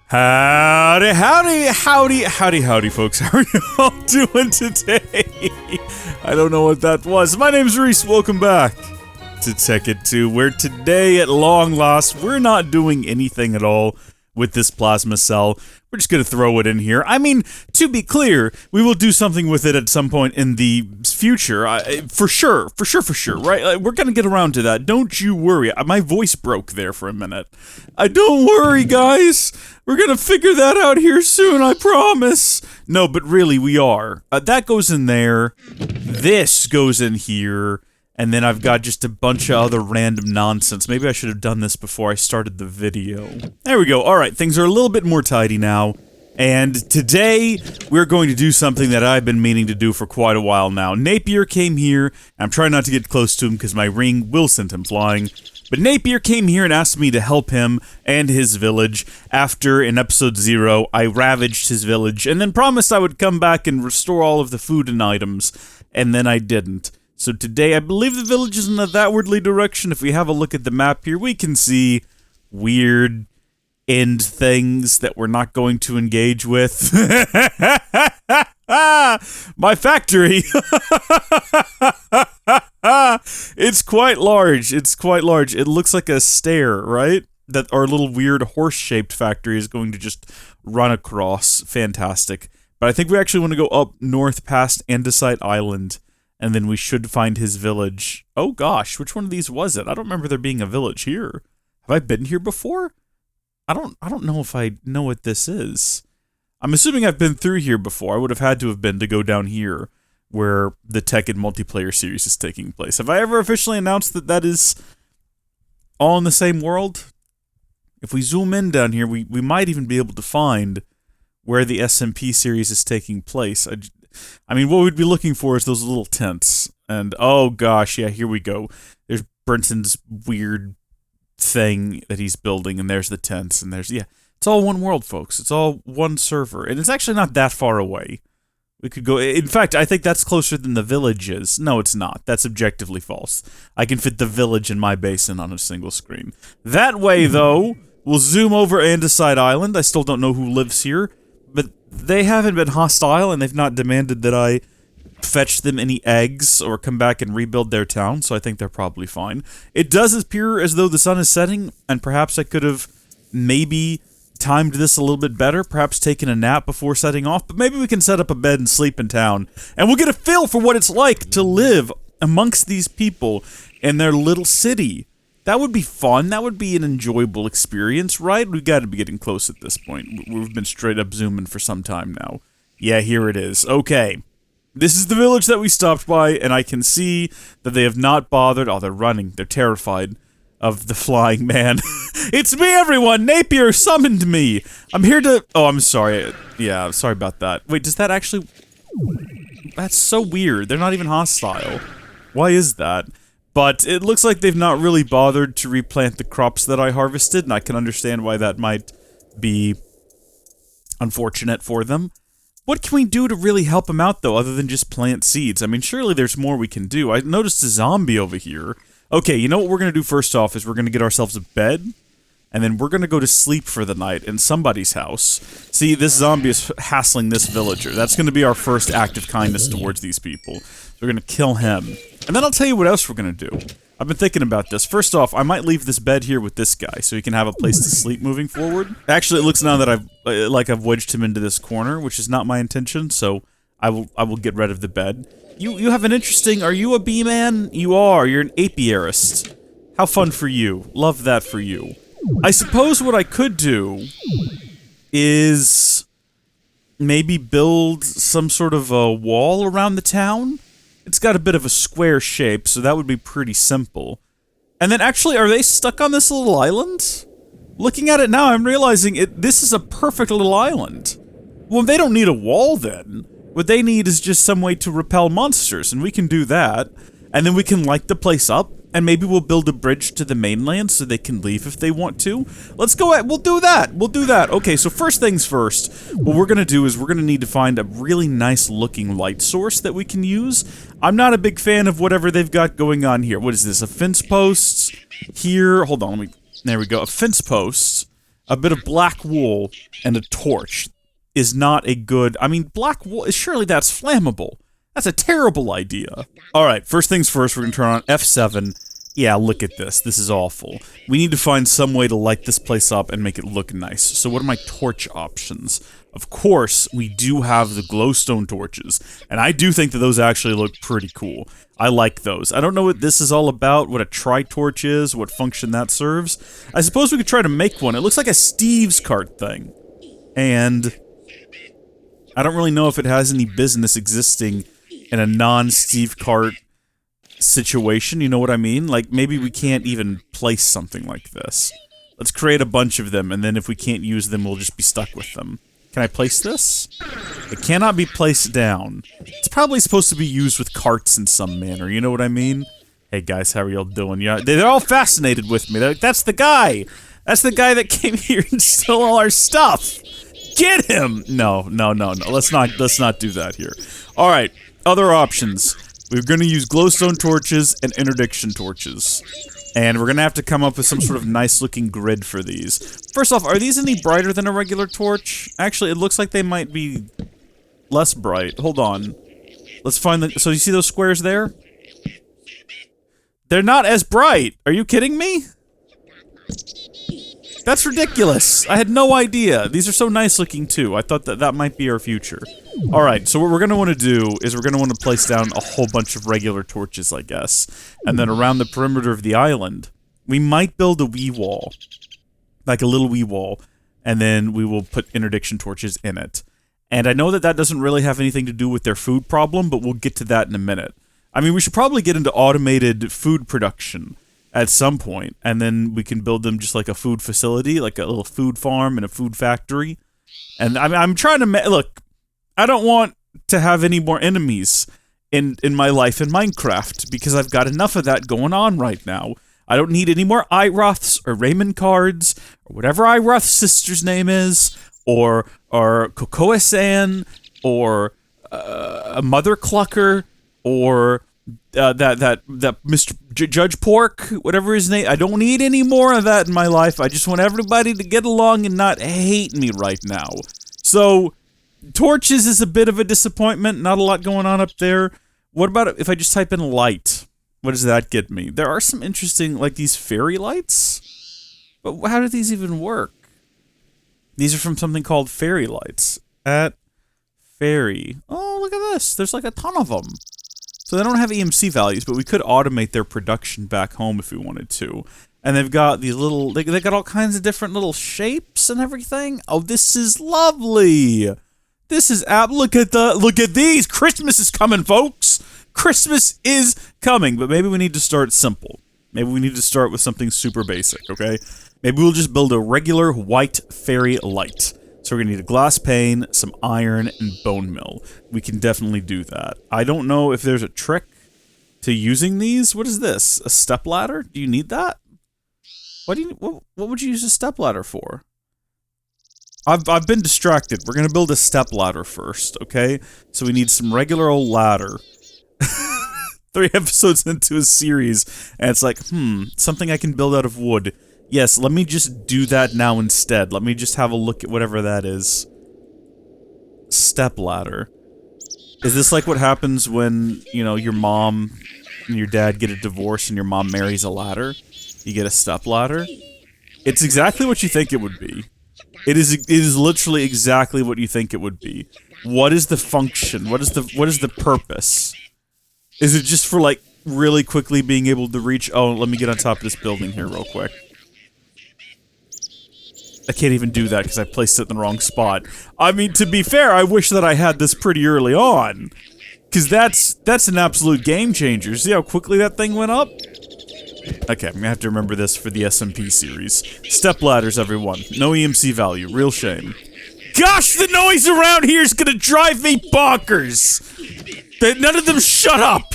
Howdy, folks. How are you all doing today? I don't know what that was. My name's Rees. Welcome back to Tekkit 2, where today, at long last, we're not doing anything at all with this plasma cell. We're just gonna throw it in here. I mean, to be clear, we will do something with it at some point in the future. For sure, right? We're gonna get around to that. Don't you worry. My voice broke there for a minute. Don't worry, guys. We're gonna figure that out here soon, I promise. No, but really, we are. That goes in there. This goes in here. And then I've got just a bunch of other random nonsense. Maybe I should have done this before I started the video. There we go. Alright, things are a little bit more tidy now. And today, we're going to do something that I've been meaning to do for quite a while now. Napier came here. I'm trying not to get close to him because my ring will send him flying. But Napier came here and asked me to help him and his village after, in episode 0, I ravaged his village and then promised I would come back and restore all of the food and items. And then I didn't. So today, I believe the village is in the thatwardly direction. If we have a look at the map here, we can see weird end things that we're not going to engage with. My factory! It's quite large. It's quite large. It looks like a stair, right? That our little weird horse-shaped factory is going to just run across. Fantastic. But I think we actually want to go up north past Andesite Island. And then we should find his village. Oh gosh, which one of these was it? I don't remember there being a village here. Have I been here before? I don't know if I know what this is. I'm assuming I've been through here before. I would have had to have been to go down here where the Tekkit multiplayer series is taking place. Have I ever officially announced that that is all in the same world? If we zoom in down here, we might even be able to find where the SMP series is taking place. I mean, what we'd be looking for is those little tents. And, oh gosh, yeah, here we go. There's Brenton's weird thing that he's building, and there's the tents, and there's, yeah. It's all one world, folks. It's all one server. And it's actually not that far away. We could go, in fact, I think that's closer than the village is. No, it's not. That's objectively false. I can fit the village and my basin on a single screen. That way, though, we'll zoom over Andesite Island. I still don't know who lives here. But they haven't been hostile, and they've not demanded that I fetch them any eggs or come back and rebuild their town, so I think they're probably fine. It does appear as though the sun is setting, and perhaps I could have maybe timed this a little bit better, perhaps taken a nap before setting off, but maybe we can set up a bed and sleep in town, and we'll get a feel for what it's like to live amongst these people in their little city. That would be fun. That would be an enjoyable experience, right? We've got to be getting close at this point. We've been straight up zooming for some time now. Yeah, here it is. Okay. This is the village that we stopped by, and I can see that they have not bothered. Oh, they're running. They're terrified of the flying man. It's me, everyone! Napier summoned me! I'm here to... Oh, I'm sorry. Yeah, sorry about that. Wait, does that actually... That's so weird. They're not even hostile. Why is that? But it looks like they've not really bothered to replant the crops that I harvested, and I can understand why that might be unfortunate for them. What can we do to really help them out, though, other than just plant seeds? I mean, surely there's more we can do. I noticed a zombie over here. Okay, you know what we're going to do first off is we're going to get ourselves a bed, and then we're going to go to sleep for the night in somebody's house. See, this zombie is hassling this villager. That's going to be our first act of kindness towards these people. So we're going to kill him. And then I'll tell you what else we're gonna do. I've been thinking about this. First off, I might leave this bed here with this guy, so he can have a place to sleep moving forward. Actually, it looks now that I've wedged him into this corner, which is not my intention, so I will get rid of the bed. You have an interesting... Are you a bee man? You are. You're an apiarist. How fun for you. Love that for you. I suppose what I could do is maybe build some sort of a wall around the town. It's got a bit of a square shape, so that would be pretty simple. And then actually, are they stuck on this little island? Looking at it now, I'm realizing this is a perfect little island. Well, they don't need a wall then. What they need is just some way to repel monsters, and we can do that. And then we can light the place up, and maybe we'll build a bridge to the mainland so they can leave if they want to. Let's go ahead, we'll do that, Okay, so first things first, what we're gonna do is we're gonna need to find a really nice looking light source that we can use. I'm not a big fan of whatever they've got going on here. What is this, a fence post? Here, hold on, there we go, a fence post. a bit of black wool, and a torch is not a good... I mean, black wool, surely that's flammable. That's a terrible idea. Alright, first things first, we're gonna turn on F7. Yeah, look at this. This is awful. We need to find some way to light this place up and make it look nice. So what are my torch options? Of course, we do have the glowstone torches, and I do think that those actually look pretty cool. I like those. I don't know what this is all about, what a tri-torch is, what function that serves. I suppose we could try to make one. It looks like a Steve's cart thing. And I don't really know if it has any business existing in a non-Steve cart situation, you know what I mean? Like, maybe we can't even place something like this. Let's create a bunch of them, and then if we can't use them, we'll just be stuck with them. Can I place this? It cannot be placed down. It's probably supposed to be used with carts in some manner, you know what I mean? Hey guys, how are y'all doing? Yeah, they're all fascinated with me. They're like, that's the guy! That's the guy that came here and stole all our stuff! Get him! No. Let's not do that here. Alright, other options. We're gonna use glowstone torches and interdiction torches. And we're gonna have to come up with some sort of nice looking grid for these. First off, are these any brighter than a regular torch? Actually, it looks like they might be less bright. Hold on. Let's find the... So you see those squares there? They're not as bright. Are you kidding me? That's ridiculous. I had no idea. These are so nice looking too. I thought that that might be our future. Alright, so what we're gonna want to do is we're gonna want to place down a whole bunch of regular torches, I guess. And then around the perimeter of the island, we might build a wee wall. Like a little wee wall. And then we will put interdiction torches in it. And I know that that doesn't really have anything to do with their food problem, but we'll get to that in a minute. I mean, we should probably get into automated food production at some point, and then we can build them just like a food facility, like a little food farm and a food factory. And I'm trying to look, I don't want to have any more enemies in my life in Minecraft, because I've got enough of that going on right now. I don't need any more Iroths or Raymond cards, or whatever Iroth's sister's name is, or Cocoa-san, or a Mother Clucker, or that Mr. Judge Pork, whatever his name. I don't need any more of that in my life. I just want everybody to get along and not hate me right now. So, torches is a bit of a disappointment. Not a lot going on up there. What about if I just type in light? What does that get me? There are some interesting, like these fairy lights. But how do these even work? These are from something called fairy lights. At fairy. Oh, look at this. There's like a ton of them. So they don't have EMC values, but we could automate their production back home if we wanted to. And they've got these little, they got all kinds of different little shapes and everything. Oh, this is lovely. This is look at these. Christmas is coming, folks. Christmas is coming, but maybe we need to start simple. Maybe we need to start with something super basic, okay? Maybe we'll just build a regular white fairy light. So we're gonna need a glass pane, some iron, and bone meal. We can definitely do that. I don't know if there's a trick to using these. What is this? A stepladder? Do you need that? What would you use a stepladder for? I've been distracted. We're gonna build a stepladder first, okay? So we need some regular old ladder. 3 episodes into a series, and it's like, something I can build out of wood. Yes, let me just do that now instead. Let me just have a look at whatever that is. Stepladder. Is this like what happens when, you know, your mom and your dad get a divorce and your mom marries a ladder? You get a stepladder? It's exactly what you think it would be. It is literally exactly what you think it would be. What is the function? What is the purpose? Is it just for, like, really quickly being able to reach... Oh, let me get on top of this building here real quick. I can't even do that because I placed it in the wrong spot. I mean, to be fair, I wish that I had this pretty early on. Because that's an absolute game changer. See how quickly that thing went up? Okay, I'm gonna have to remember this for the SMP series. Step ladders, everyone. No EMC value. Real shame. Gosh, the noise around here is gonna drive me bonkers! None of them shut up!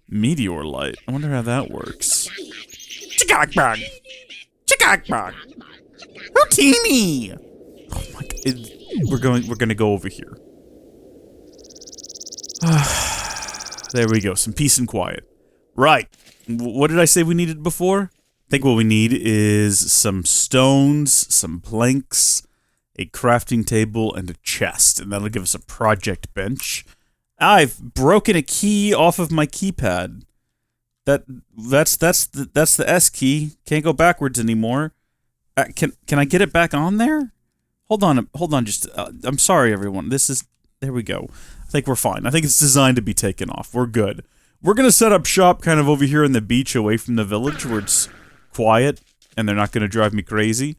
Meteor light. I wonder how that works. Chickakbag! Chickakbag! Houdini! Oh my god. We're gonna go over here. There we go. Some peace and quiet. Right. What did I say we needed before? I think what we need is some stones, some planks, a crafting table, and a chest, and that'll give us a project bench. I've broken a key off of my keypad. That's the S key. Can't go backwards anymore. Can I get it back on there? Hold on. Just I'm sorry, everyone. There we go. I think we're fine. I think it's designed to be taken off. We're good. We're gonna set up shop kind of over here in the beach, away from the village, where it's quiet and they're not gonna drive me crazy.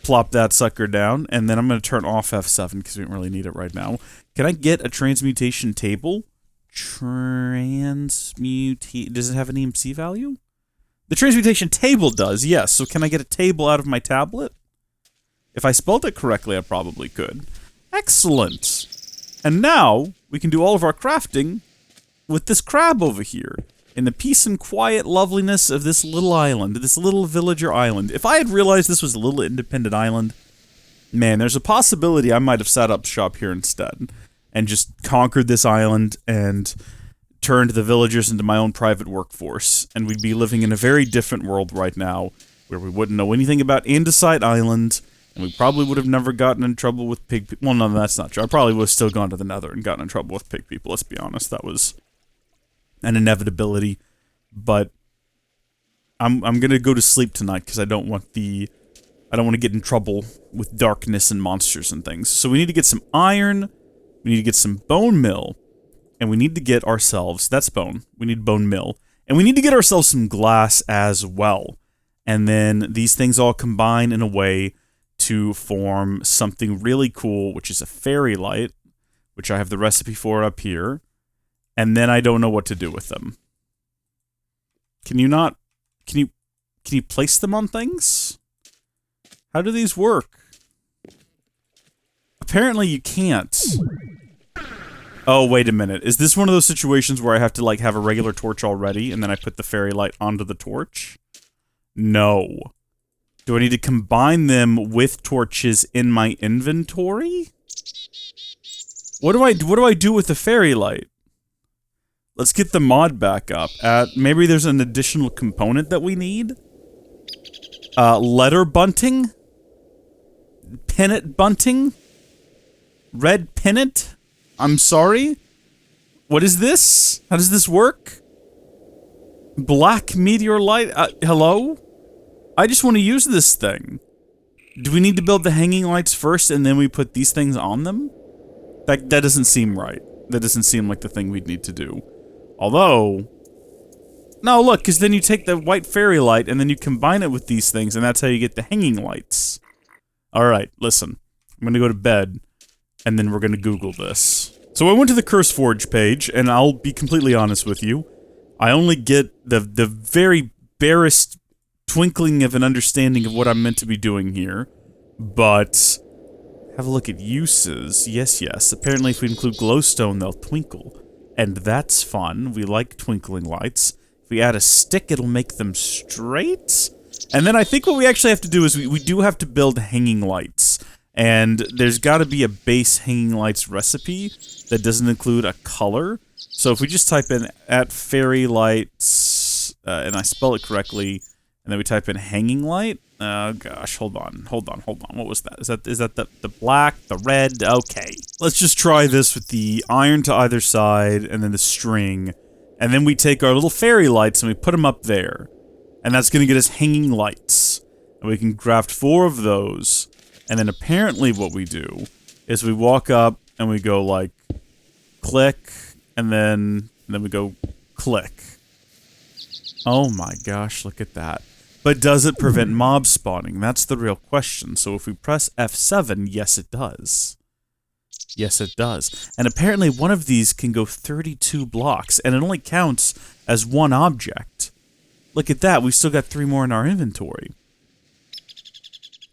Plop that sucker down, and then I'm gonna turn off F7 because we don't really need it right now. Can I get a transmutation table? Does it have an EMC value? The transmutation table does, yes. So can I get a table out of my tablet? If I spelled it correctly, I probably could. Excellent. And now we can do all of our crafting with this crab over here, in the peace and quiet loveliness of this little island, this little villager island. If I had realized this was a little independent island, man, there's a possibility I might have set up shop here instead, and just conquered this island and turned the villagers into my own private workforce, and we'd be living in a very different world right now, where we wouldn't know anything about Andesite Island, and we probably would have never gotten in trouble with pig people. Well, no, that's not true. I probably would have still gone to the Nether and gotten in trouble with pig people, let's be honest. That was an inevitability, but I'm gonna go to sleep tonight because I don't want to get in trouble with darkness and monsters and things. So we need to get some iron, we need to get some bone meal, and we need to get ourselves, that's bone, we need bone meal, and we need to get ourselves some glass as well. And then these things all combine in a way to form something really cool, which is a fairy light, which I have the recipe for up here. And then I don't know what to do with them. Can you place them on things? How do these work? Apparently you can't. Oh, wait a minute. Is this one of those situations where I have to, like, have a regular torch already, and then I put the fairy light onto the torch? No. Do I need to combine them with torches in my inventory? What do I do with the fairy light? Let's get the mod back up. Maybe there's an additional component that we need? Letter bunting? Pennant bunting? Red pennant? I'm sorry? What is this? How does this work? Black meteor light? Hello? I just want to use this thing. Do we need to build the hanging lights first and then we put these things on them? That doesn't seem right. That doesn't seem like the thing we'd need to do. Although... No, look, because then you take the white fairy light and then you combine it with these things and that's how you get the hanging lights. Alright, listen. I'm gonna go to bed and then we're gonna Google this. So I went to the Curse Forge page and I'll be completely honest with you. I only get the very barest twinkling of an understanding of what I'm meant to be doing here. But... have a look at uses. Yes, yes. Apparently if we include glowstone, they'll twinkle. And that's fun. We like twinkling lights. If we add a stick, it'll make them straight. And then I think what we actually have to do is we do have to build hanging lights. And there's got to be a base hanging lights recipe that doesn't include a color. So if we just type in @fairy lights, and I spell it correctly, and then we type in hanging light. Oh gosh, hold on. What was that? Is that the black, the red? Okay. Let's just try this with the iron to either side, and then the string. And then we take our little fairy lights and we put them up there. And that's gonna get us hanging lights. And we can craft 4 of those. And then apparently what we do is we walk up and we go like, click, and then we go click. Oh my gosh, look at that. But does it prevent mob spawning? That's the real question. So if we press F7, yes it does. Yes it does. And apparently one of these can go 32 blocks, and it only counts as one object. Look at that, we've still got 3 more in our inventory.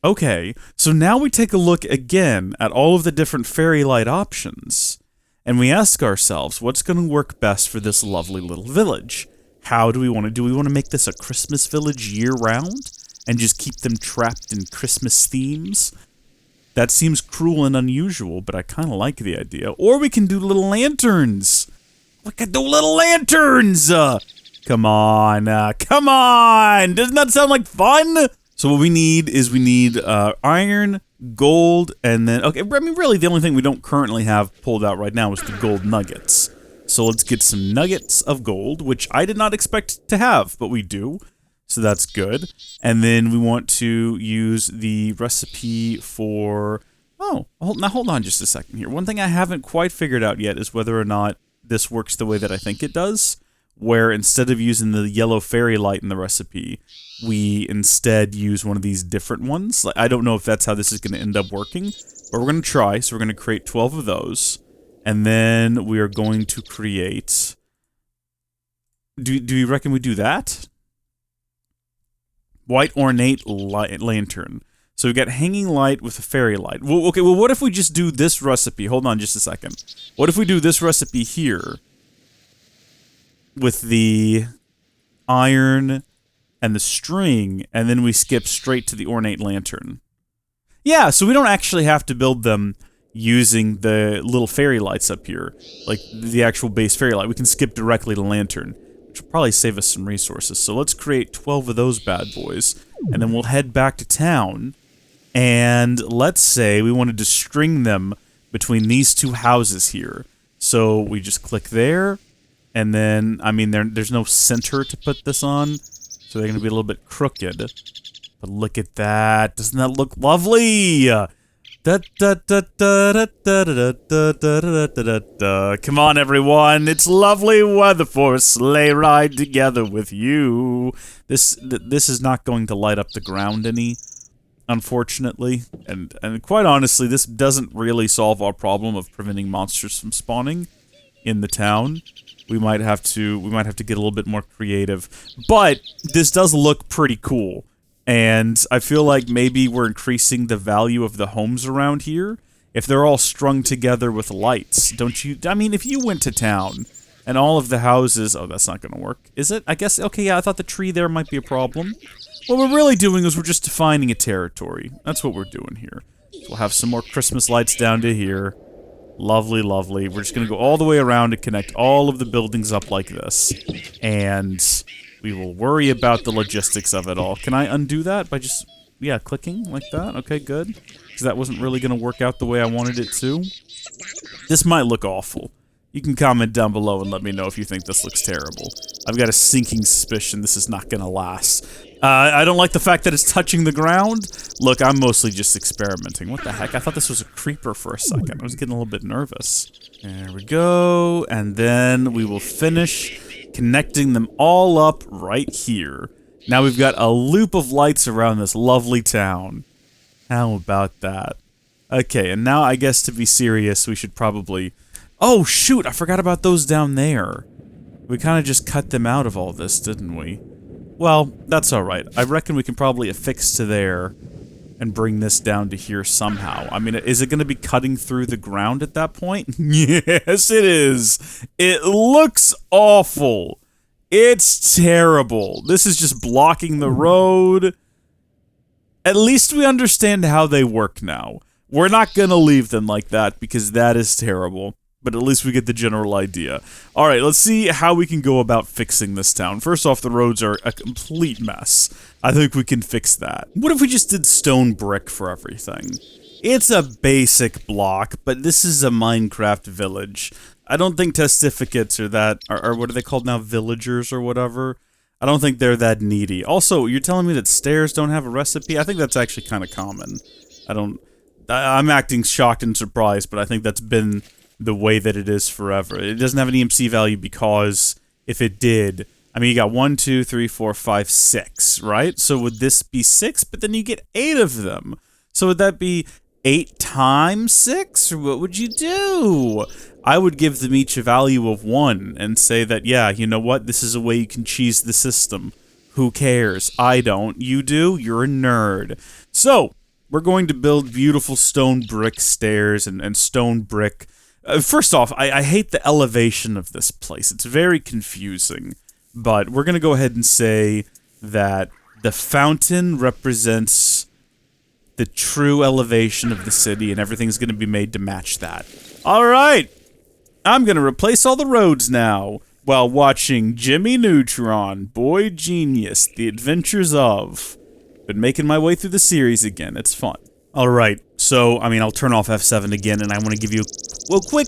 Okay, so now we take a look again at all of the different fairy light options, and we ask ourselves, what's going to work best for this lovely little village? How do we want to do? We want to make this a Christmas village year-round and just keep them trapped in Christmas themes? That seems cruel and unusual, but I kind of like the idea. Or we can do little lanterns. We can do little lanterns! Come on, come on! Doesn't that sound like fun? So what we need is iron, gold, and then, okay, I mean, really the only thing we don't currently have pulled out right now is the gold nuggets. So let's get some nuggets of gold, which I did not expect to have, but we do. So that's good. And then we want to use the recipe for... Oh, hold on just a second here. One thing I haven't quite figured out yet is whether or not this works the way that I think it does, where instead of using the yellow fairy light in the recipe, we instead use one of these different ones. Like, I don't know if that's how this is going to end up working, but we're going to try. So we're going to create 12 of those, and then we are going to create... Do you reckon we do that? White ornate lantern. So we got hanging light with a fairy light. Well, okay, well, what if we just do this recipe? Hold on just a second. What if we do this recipe here with the iron and the string, and then we skip straight to the ornate lantern? Yeah, so we don't actually have to build them using the little fairy lights up here, like the actual base fairy light. We can skip directly to lantern, which will probably save us some resources. So let's create 12 of those bad boys, and then we'll head back to town. And let's say we wanted to string them between these two houses here. So we just click there, and then, I mean, there's no center to put this on, so they're going to be a little bit crooked. But look at that. Doesn't that look lovely? Come on, everyone. It's lovely weather for a sleigh ride together with you. This is not going to light up the ground any, unfortunately, and quite honestly, this doesn't really solve our problem of preventing monsters from spawning in the town. We might have to get a little bit more creative, but this does look pretty cool, and I feel like maybe we're increasing the value of the homes around here if they're all strung together with lights. Don't you? I mean, if you went to town and all of the houses... Oh, that's not going to work, is it? I guess, okay, yeah, I thought the tree there might be a problem. What we're really doing is we're just defining a territory. That's what we're doing here. So we'll have some more Christmas lights down to here. Lovely, lovely. We're just going to go all the way around and connect all of the buildings up like this. And we will worry about the logistics of it all. Can I undo that by just, yeah, clicking like that? Okay, good. Because that wasn't really going to work out the way I wanted it to. This might look awful. You can comment down below and let me know if you think this looks terrible. I've got a sinking suspicion this is not going to last. I don't like the fact that it's touching the ground. Look, I'm mostly just experimenting. What the heck? I thought this was a creeper for a second. I was getting a little bit nervous. There we go. And then we will finish connecting them all up right here. Now we've got a loop of lights around this lovely town. How about that? Okay, and now I guess to be serious, we should probably... Oh, shoot! I forgot about those down there. We kind of just cut them out of all this, didn't we? Well, that's alright. I reckon we can probably affix to there and bring this down to here somehow. I mean, is it going to be cutting through the ground at that point? Yes, it is. It looks awful. It's terrible. This is just blocking the road. At least we understand how they work now. We're not going to leave them like that because that is terrible. But at least we get the general idea. Alright, let's see how we can go about fixing this town. First off, the roads are a complete mess. I think we can fix that. What if we just did stone brick for everything? It's a basic block, but this is a Minecraft village. I don't think testificates are that... Or what are they called now? Villagers or whatever? I don't think they're that needy. Also, you're telling me that stairs don't have a recipe? I think that's actually kind of common. I'm acting shocked and surprised, but I think that's been... the way that it is forever. It doesn't have an EMC value because if it did, I mean, you got 1, 2, 3, 4, 5, 6, right? So would this be 6? But then you get 8 of them. So would that be 8 times 6? Or what would you do? I would give them each a value of 1 and say that, yeah, you know what? This is a way you can cheese the system. Who cares? I don't. You do? You're a nerd. So, we're going to build beautiful stone brick stairs and stone brick... First off, I hate the elevation of this place. It's very confusing. But we're going to go ahead and say that the fountain represents the true elevation of the city, and everything's going to be made to match that. Alright! I'm going to replace all the roads now. while watching Jimmy Neutron, Boy Genius, The Adventures of. Been making my way through the series again. It's fun. Alright, so, I'll turn off F7 again, and I want to give you a quick,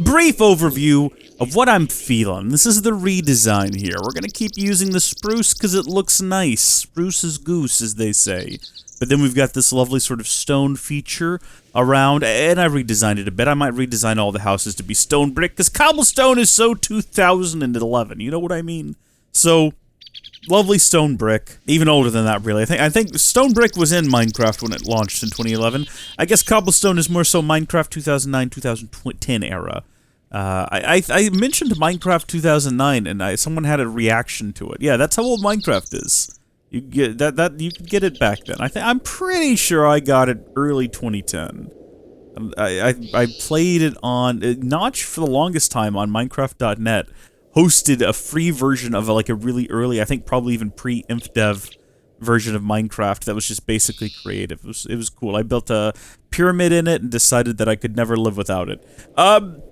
brief overview of what I'm feeling. This is the redesign here. We're going to keep using the spruce because it looks nice. Spruce is goose, as they say. But then we've got this lovely sort of stone feature around, and I redesigned it a bit. I might redesign all the houses to be stone brick, because cobblestone is so 2011, you know what I mean? So, lovely stone brick. Even older than that, really. I think stone brick was in Minecraft when it launched in 2011. I guess cobblestone is more so Minecraft 2009, 2010 era. I mentioned Minecraft 2009, and someone had a reaction to it. Yeah, that's how old Minecraft is. You get that you can get it back then. I'm pretty sure I got it early 2010. I played it on Notch for the longest time on Minecraft.net. Hosted a free version of a really early, I think probably even pre-InfDev version of Minecraft that was just basically creative. It was cool. I built a pyramid in it and decided that I could never live without it.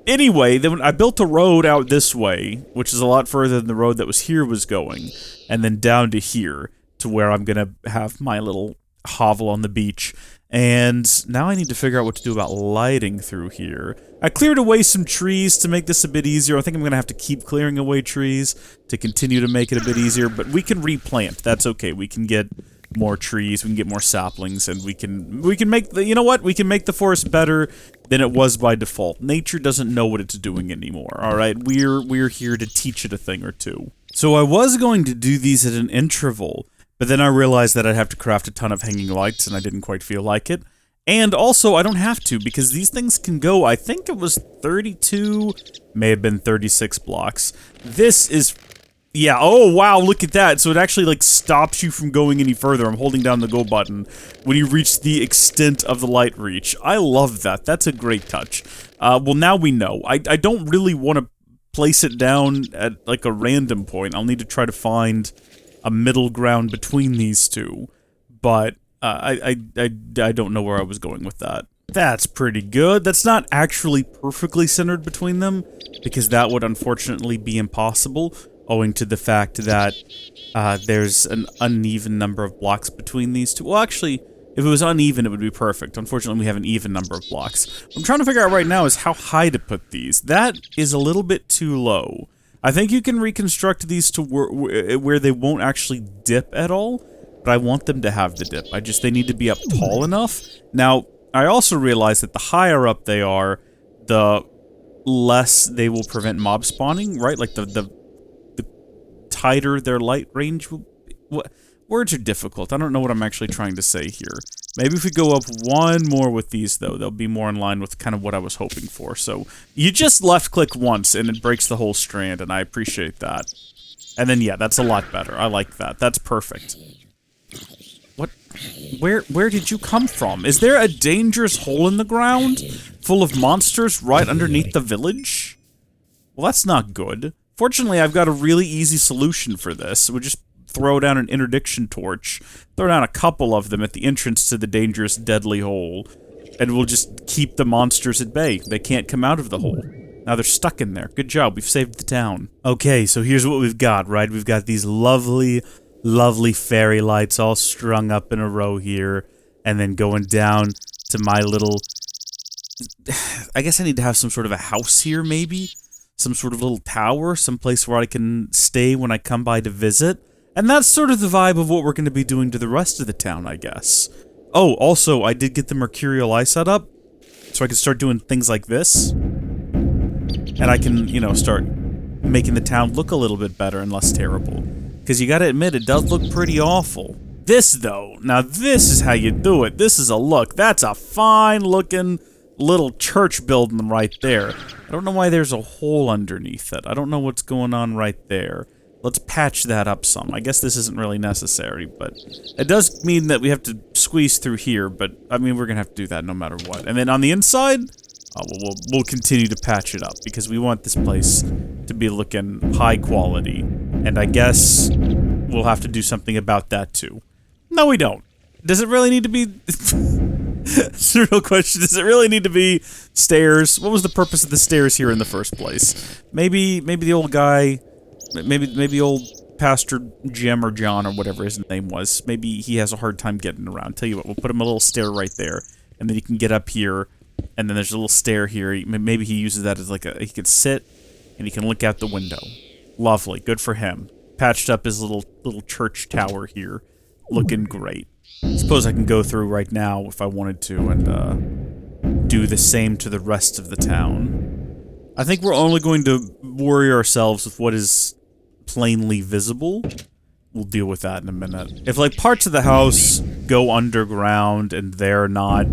Anyway, then I built a road out this way, which is a lot further than the road that was going, and then down to here, to where I'm gonna have my little hovel on the beach. And now I need to figure out what to do about lighting through here. I cleared away some trees to make this a bit easier. I think I'm going to have to keep clearing away trees to continue to make it a bit easier, but we can replant. That's okay. We can get more trees, we can get more saplings, and we can make the, you know what? We can make the forest better than it was by default. Nature doesn't know what it's doing anymore, all right? We're here to teach it a thing or two. So I was going to do these at an interval, but then I realized that I'd have to craft a ton of hanging lights, and I didn't quite feel like it. And also, I don't have to, because these things can go, I think it was 32, may have been 36 blocks. This is, yeah, oh wow, look at that. So it actually, stops you from going any further. I'm holding down the go button when you reach the extent of the light reach. I love that. That's a great touch. Well, now we know. I don't really want to place it down at, a random point. I'll need to try to find a middle ground between these two, but I don't know where I was going with that. That's pretty good. That's not actually perfectly centered between them, because that would unfortunately be impossible, owing to the fact that there's an uneven number of blocks between these two. Well, actually, if it was uneven, it would be perfect. Unfortunately, we have an even number of blocks. What I'm trying to figure out right now is how high to put these. That is a little bit too low. I think you can reconstruct these to where they won't actually dip at all, but I want them to have the dip. They need to be up tall enough. Now, I also realize that the higher up they are, the less they will prevent mob spawning, right? The tighter their light range will be. What? Words are difficult. I don't know what I'm actually trying to say here. Maybe if we go up one more with these, though, they'll be more in line with kind of what I was hoping for. So, you just left-click once, and it breaks the whole strand, and I appreciate that. And then, yeah, that's a lot better. I like that. That's perfect. What? Where did you come from? Is there a dangerous hole in the ground full of monsters right underneath the village? Well, that's not good. Fortunately, I've got a really easy solution for this. We'll just throw down an interdiction torch, throw down a couple of them at the entrance to the dangerous, deadly hole, and we'll just keep the monsters at bay. They can't come out of the hole. Now they're stuck in there. Good job, we've saved the town. Okay, so here's what we've got, right? We've got these lovely, lovely fairy lights all strung up in a row here, and then going down to my little... I guess I need to have some sort of a house here, maybe? Some sort of little tower, some place where I can stay when I come by to visit. And that's sort of the vibe of what we're going to be doing to the rest of the town, I guess. Oh, also, I did get the mercurial eye set up, so I can start doing things like this. And I can, you know, start making the town look a little bit better and less terrible. Because you gotta admit, it does look pretty awful. This, though, now this is how you do it. This is a look. That's a fine-looking little church building right there. I don't know why there's a hole underneath it. I don't know what's going on right there. Let's patch that up some. I guess this isn't really necessary, but it does mean that we have to squeeze through here, but, I mean, we're gonna have to do that no matter what. And then on the inside, we'll continue to patch it up, because we want this place to be looking high quality. And I guess we'll have to do something about that, too. No, we don't. Does it really need to be... It's a real question. Does it really need to be stairs? What was the purpose of the stairs here in the first place? Maybe the old guy, maybe old Pastor Jim or John or whatever his name was. Maybe he has a hard time getting around. Tell you what, we'll put him a little stair right there, and then he can get up here, and then there's a little stair here. Maybe he uses that as like he could sit, and he can look out the window. Lovely, good for him. Patched up his little church tower here, looking great. Suppose I can go through right now if I wanted to and do the same to the rest of the town. I think we're only going to worry ourselves with what is plainly visible. We'll deal with that in a minute. If like parts of the house go underground and they're not,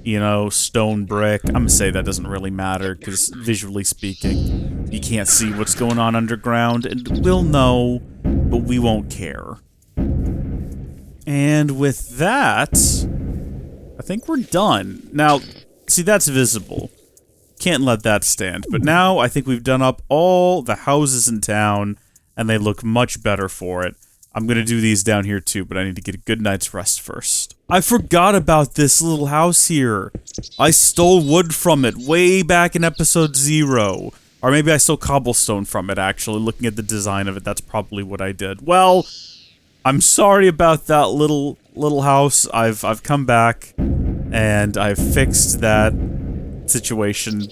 you know, stone brick, I'm gonna say that doesn't really matter because visually speaking, you can't see what's going on underground, and we'll know, but we won't care. And with that, I think we're done. Now, see, that's visible. Can't let that stand. But now, I think we've done up all the houses in town, and they look much better for it. I'm gonna do these down here too, but I need to get a good night's rest first. I forgot about this little house here. I stole wood from it way back in episode 0. Or maybe I stole cobblestone from it, actually. Looking at the design of it, that's probably what I did. Well, I'm sorry about that little house. I've come back and I've fixed that situation.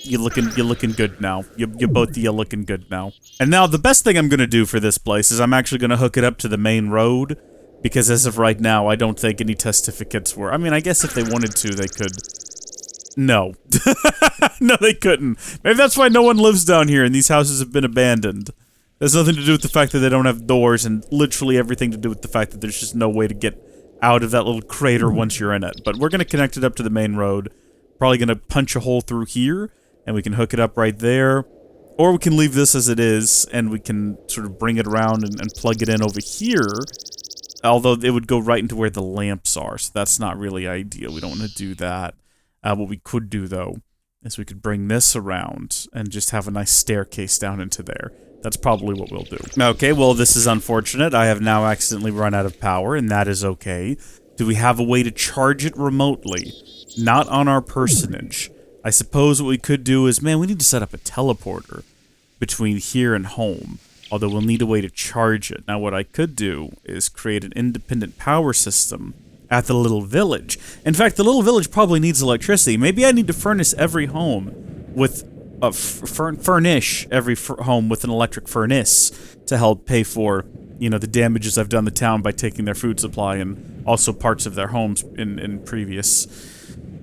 You're looking good now. You're both looking good now. And now the best thing I'm gonna do for this place is I'm actually gonna hook it up to the main road, because as of right now, I don't think any testificates were. I mean, I guess if they wanted to, they could. No. No, they couldn't. Maybe that's why no one lives down here and these houses have been abandoned. There's nothing to do with the fact that they don't have doors, and literally everything to do with the fact that there's just no way to get out of that little crater once you're in it. But we're going to connect it up to the main road. Probably going to punch a hole through here, and we can hook it up right there. Or we can leave this as it is, and we can sort of bring it around and plug it in over here. Although it would go right into where the lamps are, so that's not really ideal. We don't want to do that. What we could do, though, is we could bring this around and just have a nice staircase down into there. That's probably what we'll do. Okay, well, this is unfortunate. I have now accidentally run out of power, and that is okay. Do we have a way to charge it remotely? Not on our personage. I suppose what we could do is, man, we need to set up a teleporter between here and home. Although we'll need a way to charge it. Now, what I could do is create an independent power system at the little village. In fact, the little village probably needs electricity. Maybe I need to furnish every home with furnish every home with an electric furnace to help pay for, you know, the damages I've done the town by taking their food supply and also parts of their homes in previous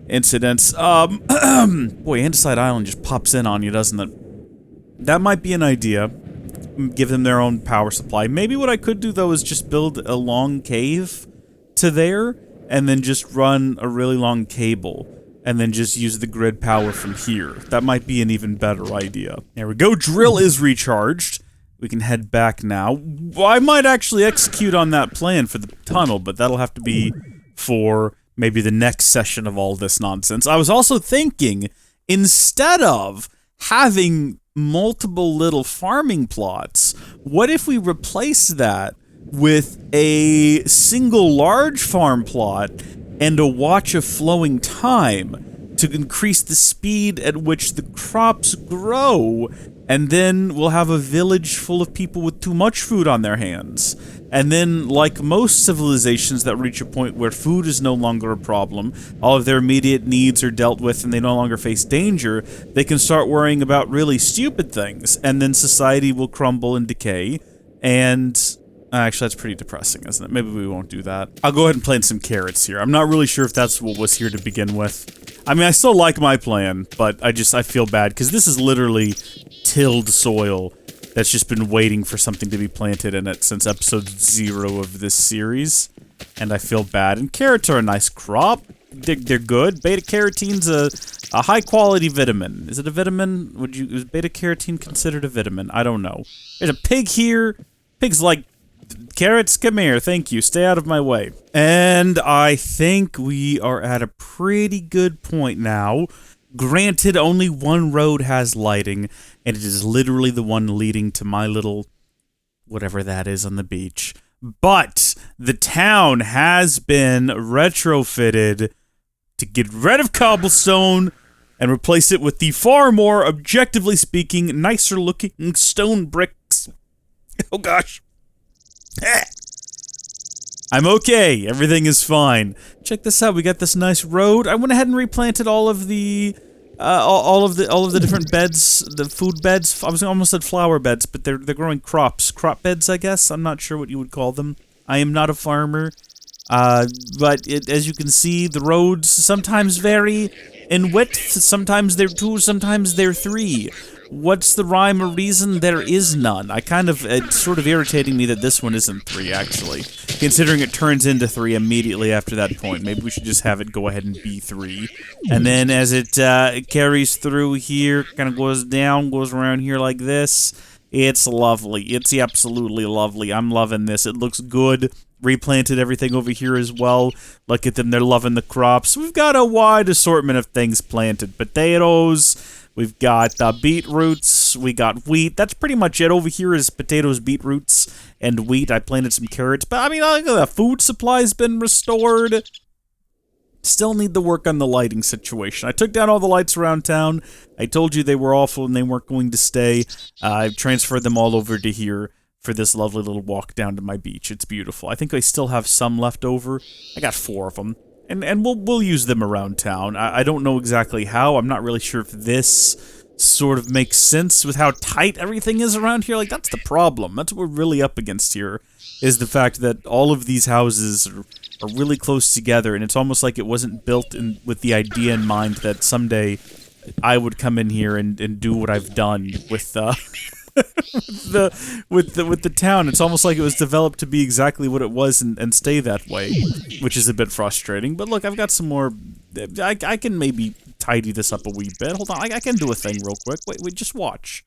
incidents. Boy, Andesite Island just pops in on you, doesn't it? That might be an idea. Give them their own power supply. Maybe what I could do, though, is just build a long cave to there, and then just run a really long cable, and then just use the grid power from here. That might be an even better idea. There we go. Drill is recharged. We can head back now. I might actually execute on that plan for the tunnel, but that'll have to be for maybe the next session of all this nonsense. I was also thinking, instead of having multiple little farming plots, what if we replace that with a single large farm plot and a watch of flowing time to increase the speed at which the crops grow, and then we'll have a village full of people with too much food on their hands. And then, like most civilizations that reach a point where food is no longer a problem, all of their immediate needs are dealt with and they no longer face danger, they can start worrying about really stupid things, and then society will crumble and decay, and actually, that's pretty depressing, isn't it? Maybe we won't do that. I'll go ahead and plant some carrots here. I'm not really sure if that's what was here to begin with. I mean, I still like my plan, but I feel bad, because this is literally tilled soil that's just been waiting for something to be planted in it since episode 0 of this series, and I feel bad. And carrots are a nice crop. They're good. Beta-carotene's a high-quality vitamin. Is it a vitamin? Is beta-carotene considered a vitamin? I don't know. There's a pig here. Pig's like, carrots, come here, thank you, stay out of my way. And I think we are at a pretty good point now. Granted, only one road has lighting, and it is literally the one leading to my little whatever that is on the beach. But the town has been retrofitted to get rid of cobblestone and replace it with the far more, objectively speaking, nicer looking stone bricks. Oh gosh. I'm okay. Everything is fine. Check this out. We got this nice road. I went ahead and replanted all of the different beds, the food beds. I was almost said flower beds, but they're growing crops. Crop beds, I guess. I'm not sure what you would call them. I am not a farmer. But as you can see, the roads sometimes vary in width. Sometimes they're 2, sometimes they're 3. What's the rhyme or reason? There is none. It's sort of irritating me that this one isn't 3, actually. Considering it turns into 3 immediately after that point. Maybe we should just have it go ahead and be 3. And then as it carries through here, kind of goes down, goes around here like this. It's lovely. It's absolutely lovely. I'm loving this. It looks good. Replanted everything over here as well. Look at them. They're loving the crops. We've got a wide assortment of things planted. Potatoes. We've got beetroots. We got wheat. That's pretty much it. Over here is potatoes, beetroots, and wheat. I planted some carrots. But, I mean, the food supply's been restored. Still need to work on the lighting situation. I took down all the lights around town. I told you they were awful and they weren't going to stay. I've transferred them all over to here for this lovely little walk down to my beach. It's beautiful. I think I still have some left over. I got 4 of them. And we'll use them around town. I don't know exactly how. I'm not really sure if this sort of makes sense with how tight everything is around here. Like, that's the problem. That's what we're really up against here, is the fact that all of these houses are really close together, and it's almost like it wasn't built with the idea in mind that someday I would come in here and do what I've done with with the town. It's almost like it was developed to be exactly what it was and stay that way, which is a bit frustrating. But look, I've got some more. I can maybe tidy this up a wee bit. Hold on, I can do a thing real quick. Wait, just watch.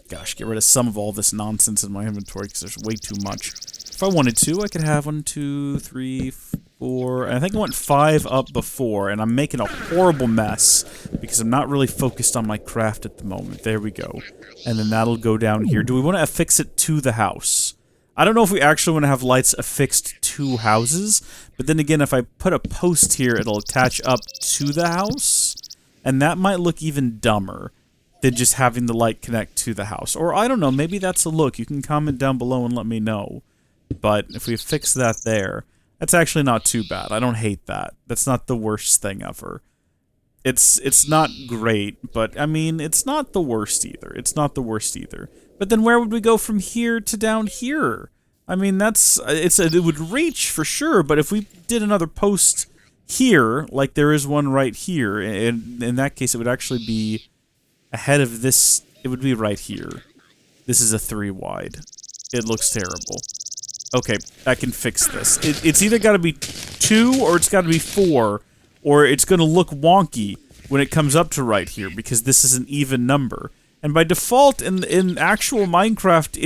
Gosh, get rid of some of all this nonsense in my inventory because there's way too much. If I wanted to, I could have 1, 2, 3, 4, and I think I went 5 up before, and I'm making a horrible mess because I'm not really focused on my craft at the moment. There we go. And then that'll go down here. Do we want to affix it to the house? I don't know if we actually want to have lights affixed to houses, but then again, if I put a post here, it'll attach up to the house, and that might look even dumber than just having the light connect to the house. Or, I don't know, maybe that's a look. You can comment down below and let me know. But if we fix that there, that's actually not too bad. I don't hate that. That's not the worst thing ever. It's not great, but, I mean, it's not the worst either. It's not the worst either. But then where would we go from here to down here? I mean, it would reach for sure, but if we did another post here, like there is one right here, in that case it would actually be ahead of this. It would be right here. This is a 3 wide. It looks terrible. Okay, I can fix this. It's either got to be 2 or it's got to be 4, or it's going to look wonky when it comes up to right here because this is an even number. And by default, in actual Minecraft,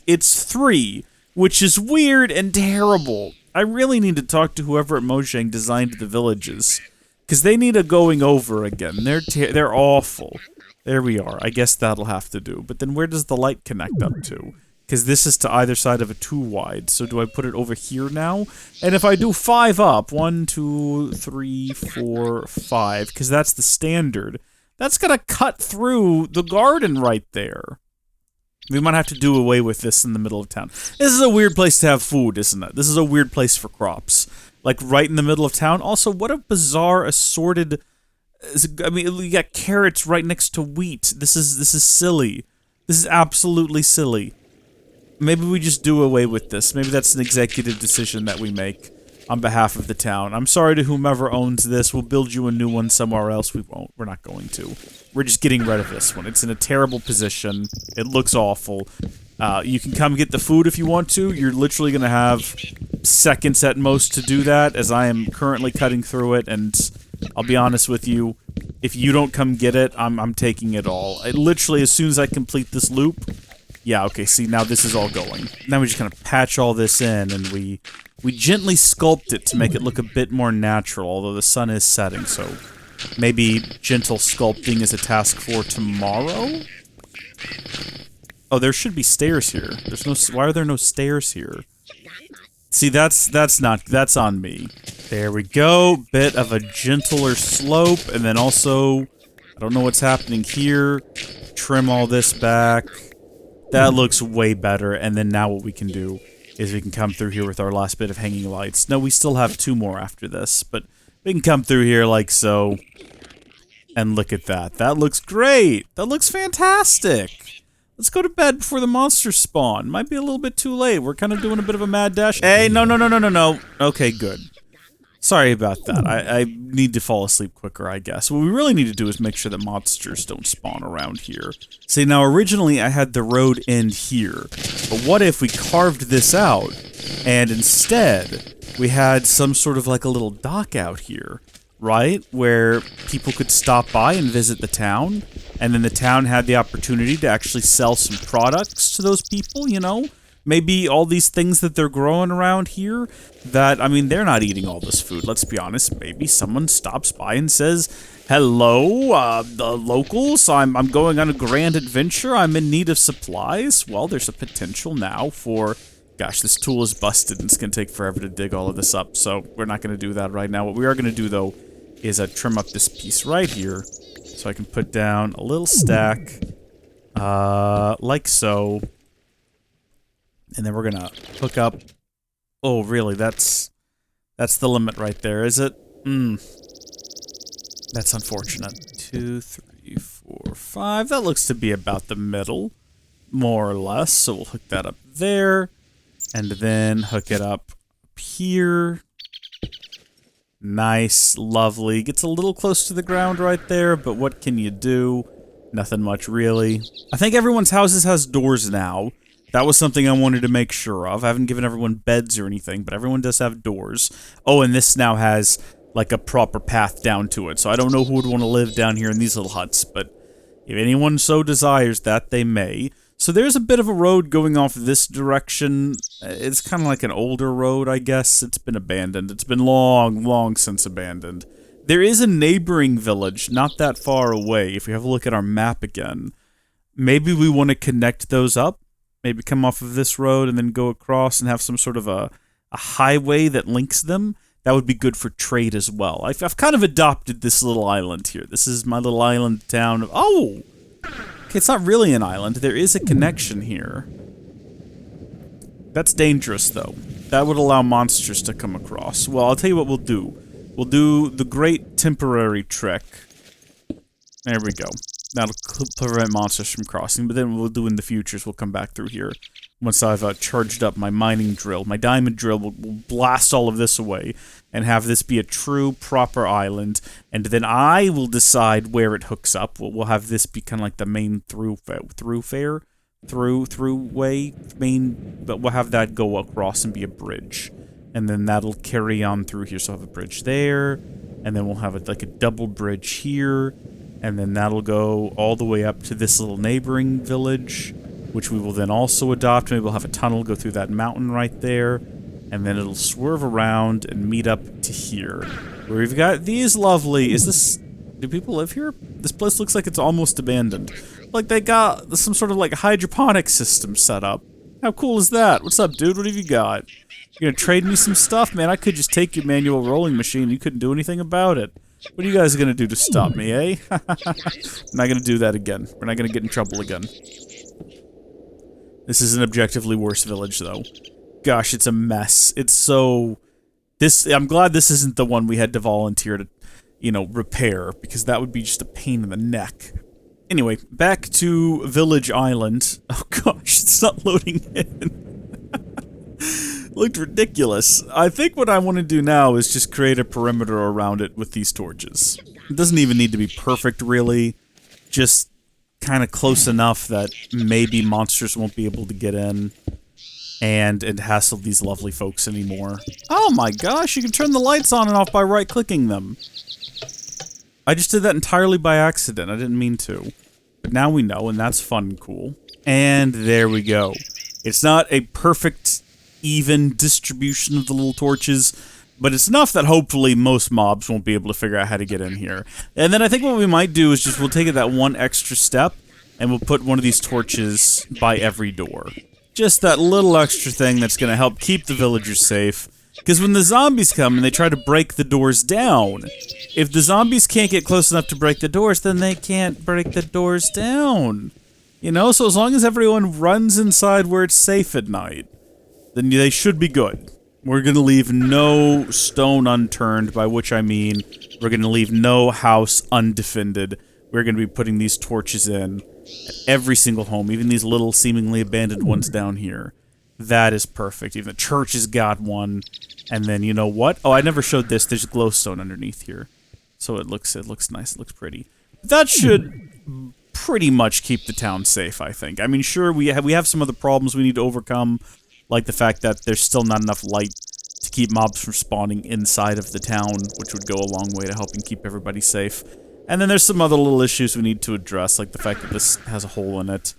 it's 3, which is weird and terrible. I really need to talk to whoever at Mojang designed the villages, because they need a going over again. They're awful. There we are. I guess that'll have to do. But then where does the light connect up to? Because this is to either side of a 2 wide. So do I put it over here now? And if I do 5 up, 1, 2, 3, 4, 5, because that's the standard, that's gonna cut through the garden right there. We might have to do away with this in the middle of town. This is a weird place to have food, isn't it? This is a weird place for crops. Like, right in the middle of town. Also, what a bizarre assorted... I mean, you got carrots right next to wheat. This is silly. This is absolutely silly. Maybe we just do away with this. Maybe that's an executive decision that we make on behalf of the town. I'm sorry to whomever owns this. We'll build you a new one somewhere else. We won't. We're not going to. We're just getting rid of this one. It's in a terrible position. It looks awful. You can come get the food if you want to. You're literally going to have seconds at most to do that, as I am currently cutting through it, and I'll be honest with you, if you don't come get it, I'm taking it all. Literally, as soon as I complete this loop... Yeah, okay, see, now this is all going. Now we just kind of patch all this in, and we gently sculpt it to make it look a bit more natural, although the sun is setting, so maybe gentle sculpting is a task for tomorrow? Oh, there should be stairs here. There's no. Why are there no stairs here? See, that's on me. There we go. Bit of a gentler slope, and then also, I don't know what's happening here. Trim all this back. That looks way better. And then now what we can do is we can come through here with our last bit of hanging lights. No, we still have 2 more after this, but we can come through here like so. And look at that. That looks great. That looks fantastic. Let's go to bed before the monsters spawn. Might be a little bit too late. We're kind of doing a bit of a mad dash. Hey, no. Okay, good. Sorry about that. I need to fall asleep quicker, I guess. What we really need to do is make sure that monsters don't spawn around here. See, now originally I had the road end here. But what if we carved this out and instead we had some sort of like a little dock out here? Right? Where people could stop by and visit the town, and then the town had the opportunity to actually sell some products to those people, you know? Maybe all these things that they're growing around here that, I mean, they're not eating all this food, let's be honest. Maybe someone stops by and says, hello, the locals, I'm going on a grand adventure, I'm in need of supplies. Well, there's a potential now for... Gosh, this tool is busted and it's going to take forever to dig all of this up, so we're not going to do that right now. What we are going to do, though, is trim up this piece right here, so I can put down a little stack, like so, and then we're going to hook up. Oh, really? That's the limit right there, is it? That's unfortunate. 2, 3, 4, 5. That looks to be about the middle, more or less, so we'll hook that up there. And then hook it up here. Nice, lovely. Gets a little close to the ground right there, but what can you do? Nothing much, really. I think everyone's houses has doors now. That was something I wanted to make sure of. I haven't given everyone beds or anything, but everyone does have doors. Oh, and this now has, like, a proper path down to it, so I don't know who would want to live down here in these little huts, but if anyone so desires that, they may. So there's a bit of a road going off this direction. It's kind of like an older road, I guess. It's been abandoned. It's been long since abandoned. There is a neighboring village not that far away. If we have a look at our map again, maybe we want to connect those up. Maybe come off of this road and then go across and have some sort of a highway that links them. That would be good for trade as well. I've kind of adopted this little island here. This is my little island town. Oh! Okay, it's not really an island. There is a connection here. That's dangerous, though. That would allow monsters to come across. Well, I'll tell you what we'll do. We'll do the great temporary trick. There we go. That'll prevent monsters from crossing, but then what we'll do in the future is we'll come back through here. Once I've charged up my mining drill, my diamond drill, we'll blast all of this away and have this be a true, proper island, and then I will decide where it hooks up. We'll have this be kind of like the main throughway, but we'll have that go across and be a bridge. And then that'll carry on through here, so I'll have a bridge there, and then we'll have like a double bridge here, and then that'll go all the way up to this little neighboring village, which we will then also adopt. Maybe we'll have a tunnel go through that mountain right there, and then it'll swerve around and meet up to here, where we've got these lovely... do people live here? This place looks like it's almost abandoned. Like they got some sort of like hydroponic system set up. How cool is that? What's up, dude? What have you got? You gonna trade me some stuff? Man, I could just take your manual rolling machine and you couldn't do anything about it. What are you guys gonna do to stop me, eh? I'm not gonna do that again. We're not gonna get in trouble again. This is an objectively worse village, though. Gosh, it's a mess. It's so... I'm glad this isn't the one we had to volunteer to, you know, repair, because that would be just a pain in the neck. Anyway, back to Village Island. Oh gosh, it's not loading in. Looked ridiculous. I think what I want to do now is just create a perimeter around it with these torches. It doesn't even need to be perfect, really. Just kind of close enough that maybe monsters won't be able to get in and hassle these lovely folks anymore. Oh my gosh, you can turn the lights on and off by right-clicking them. I just did that entirely by accident. I didn't mean to. But now we know, and that's fun and cool. And there we go. It's not a perfect, even distribution of the little torches, but it's enough that hopefully most mobs won't be able to figure out how to get in here. And then I think what we might do is just we'll take it that one extra step and we'll put one of these torches by every door. Just that little extra thing that's going to help keep the villagers safe. Because when the zombies come and they try to break the doors down, if the zombies can't get close enough to break the doors, then they can't break the doors down. You know, so as long as everyone runs inside where it's safe at night, then they should be good. We're going to leave no stone unturned, by which I mean we're going to leave no house undefended. We're going to be putting these torches in at every single home, even these little seemingly abandoned ones down here. That is perfect. Even the church has got one. And then, you know what? Oh, I never showed this. There's glowstone underneath here. So it looks nice. It looks pretty. That should pretty much keep the town safe, I think. I mean, sure, we have some other problems we need to overcome, like the fact that there's still not enough light to keep mobs from spawning inside of the town, which would go a long way to helping keep everybody safe. And then there's some other little issues we need to address, like the fact that this has a hole in it.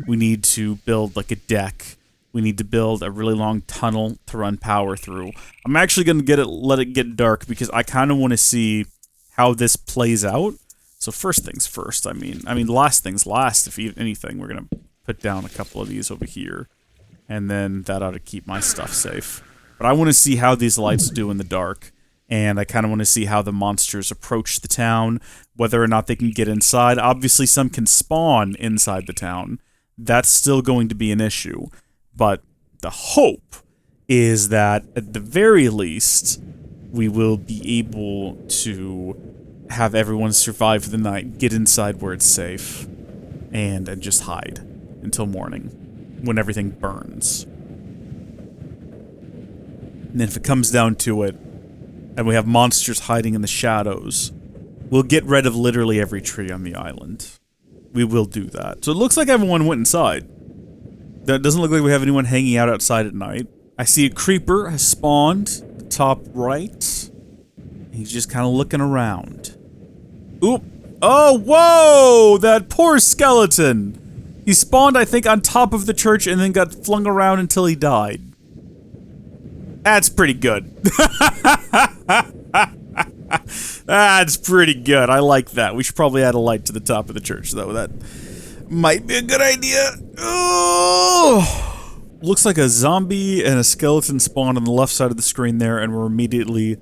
We need to build, like, a deck. We need to build a really long tunnel to run power through. I'm actually going to let it get dark, because I kind of want to see how this plays out. So first things first, I mean, last things last, if anything. We're going to put down a couple of these over here. And then that ought to keep my stuff safe. But I want to see how these lights do in the dark. And I kind of want to see how the monsters approach the town, whether or not they can get inside. Obviously, some can spawn inside the town. That's still going to be an issue. But the hope is that, at the very least, we will be able to have everyone survive the night, get inside where it's safe, and just hide until morning, when everything burns. And then if it comes down to it, and we have monsters hiding in the shadows, we'll get rid of literally every tree on the island. We will do that. So it looks like everyone went inside. That doesn't look like we have anyone hanging out outside at night. I see a creeper has spawned at the top right. He's just kind of looking around. Oop. Oh, whoa! That poor skeleton! He spawned, I think, on top of the church and then got flung around until he died. That's pretty good. That's pretty good. I like that. We should probably add a light to the top of the church, though. That might be a good idea. Oh! Looks like a zombie and a skeleton spawned on the left side of the screen there, and were immediately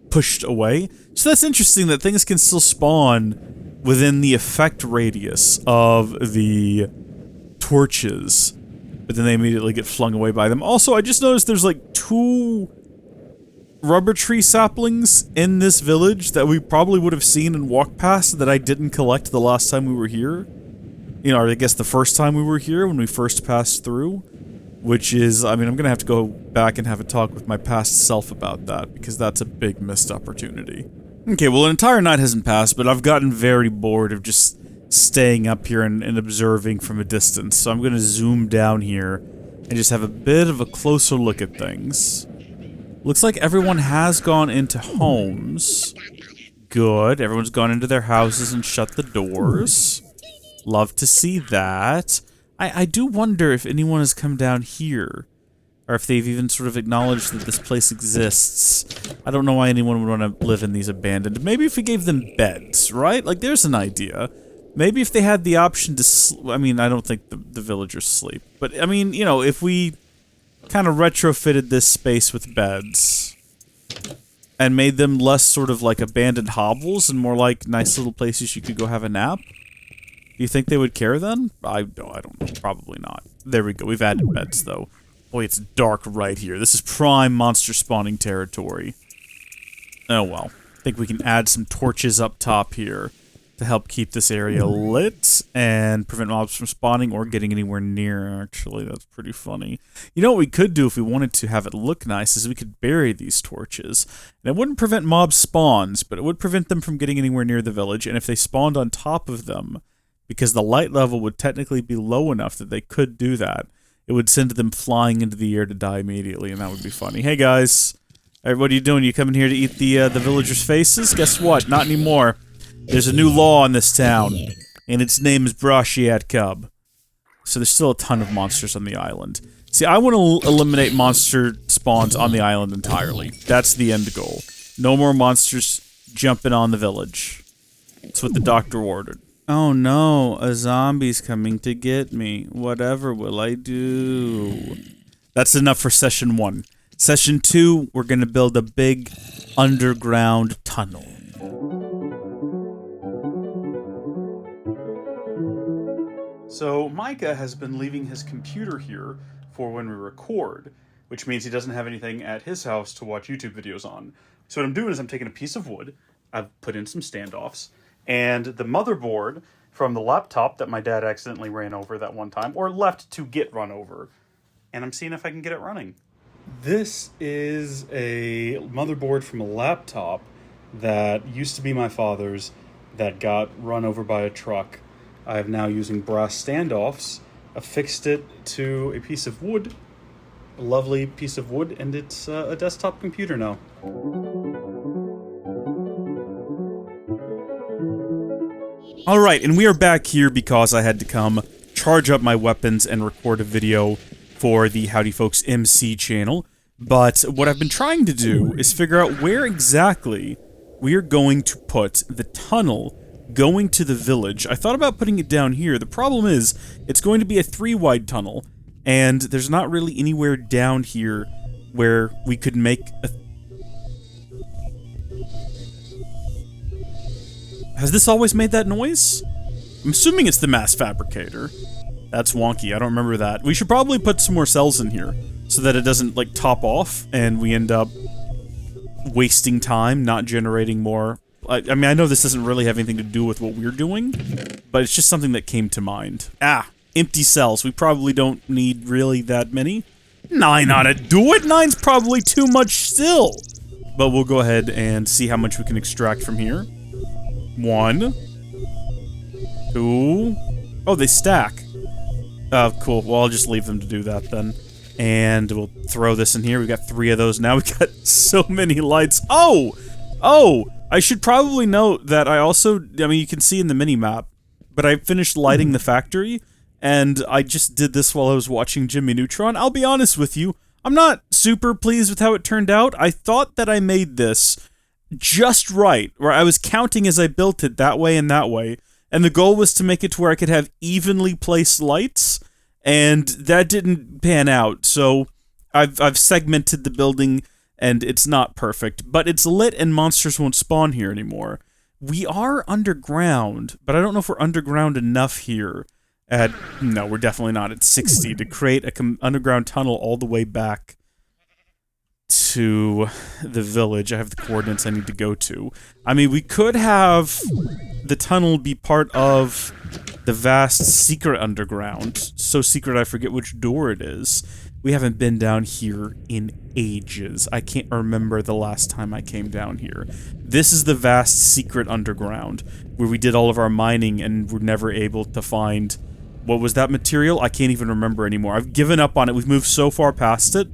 pushed away. So that's interesting that things can still spawn within the effect radius of the torches, but then they immediately get flung away by them. Also, I just noticed there's like 2 rubber tree saplings in this village that we probably would have seen and walked past that I didn't collect the last time we were here. You know, or I guess the first time we were here when we first passed through. Which is, I mean, I'm gonna have to go back and have a talk with my past self about that, because that's a big missed opportunity. Okay, well, an entire night hasn't passed, but I've gotten very bored of just staying up here and observing from a distance, so I'm gonna zoom down here and just have a bit of a closer look at things. Looks like everyone has gone into homes. Good, everyone's gone into their houses and shut the doors. Love to see that. I do wonder if anyone has come down here, or if they've even sort of acknowledged that this place exists. I don't know why anyone would want to live in these abandoned. Maybe if we gave them beds, right? Like, there's an idea. Maybe if they had the option to I mean, I don't think the villagers sleep. But, I mean, you know, if we kind of retrofitted this space with beds, and made them less sort of like abandoned hovels, and more like nice little places you could go have a nap, do you think they would care then? I don't know. Probably not. There we go. We've added beds, though. Boy, it's dark right here. This is prime monster spawning territory. Oh, well. I think we can add some torches up top here to help keep this area lit and prevent mobs from spawning or getting anywhere near, actually. That's pretty funny. You know what we could do if we wanted to have it look nice is we could bury these torches. And it wouldn't prevent mob spawns, but it would prevent them from getting anywhere near the village. And if they spawned on top of them, because the light level would technically be low enough that they could do that, it would send them flying into the air to die immediately, and that would be funny. Hey guys, what are you doing? You coming here to eat the villagers' faces? Guess what? Not anymore. There's a new law in this town, and its name is Brashiat Cub. So there's still a ton of monsters on the island. See, I want to eliminate monster spawns on the island entirely. That's the end goal. No more monsters jumping on the village. That's what the doctor ordered. Oh no, a zombie's coming to get me. Whatever will I do? That's enough for session 1. Session 2, we're gonna build a big underground tunnel. So Micah has been leaving his computer here for when we record, which means he doesn't have anything at his house to watch YouTube videos on. So what I'm doing is I'm taking a piece of wood, I've put in some standoffs, and the motherboard from the laptop that my dad accidentally ran over that one time, or left to get run over, and I'm seeing if I can get it running. This is a motherboard from a laptop that used to be my father's that got run over by a truck. I am now using brass standoffs, affixed it to a piece of wood, a lovely piece of wood, and it's a desktop computer now. Alright, and we are back here because I had to come charge up my weapons and record a video for the Howdy Folks MC channel. But what I've been trying to do is figure out where exactly we are going to put the tunnel going to the village. I thought about putting it down here. The problem is, it's going to be a 3-wide tunnel, and there's not really anywhere down here where we could make a... Has this always made that noise? I'm assuming it's the mass fabricator. That's wonky, I don't remember that. We should probably put some more cells in here, so that it doesn't, like, top off, and we end up wasting time, not generating more. I mean, I know this doesn't really have anything to do with what we're doing, but it's just something that came to mind. Ah, empty cells. We probably don't need really that many. 9 ought to do it! 9's probably too much still! But we'll go ahead and see how much we can extract from here. 1. 2. Oh, they stack. Oh, cool. Well, I'll just leave them to do that then. And we'll throw this in here. We got 3 of those now. We got so many lights. Oh! Oh! I should probably note that I also, I mean, you can see in the mini-map, but I finished lighting the factory, and I just did this while I was watching Jimmy Neutron. I'll be honest with you, I'm not super pleased with how it turned out. I thought that I made this just right, where I was counting as I built it that way, and the goal was to make it to where I could have evenly placed lights, and that didn't pan out, so I've segmented the building, and it's not perfect, but it's lit and monsters won't spawn here anymore. We are underground, but I don't know if we're underground enough here. No, we're definitely not at 60 to create an underground tunnel all the way back to the village. I have the coordinates I need to go to. I mean, we could have the tunnel be part of the vast secret underground. So secret I forget which door it is. We haven't been down here in ages. I can't remember the last time I came down here. This is the vast secret underground, where we did all of our mining and were never able to find... What was that material? I can't even remember anymore. I've given up on it. We've moved so far past it.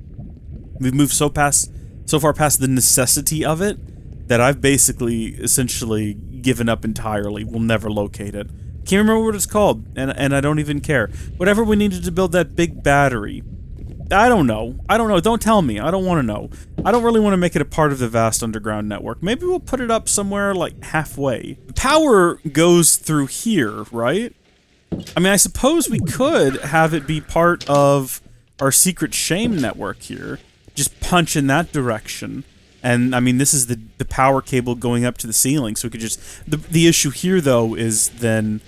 We've moved so far past the necessity of it, that I've basically, essentially, given up entirely. We'll never locate it. Can't remember what it's called, and I don't even care. Whatever we needed to build that big battery... I don't know. Don't tell me. I don't want to know. I don't really want to make it a part of the vast underground network. Maybe we'll put it up somewhere, like, halfway. Power goes through here, right? I mean, I suppose we could have it be part of our secret shame network here. Just punch in that direction. And, I mean, this is the power cable going up to the ceiling, so we could just... The issue here, though, is then...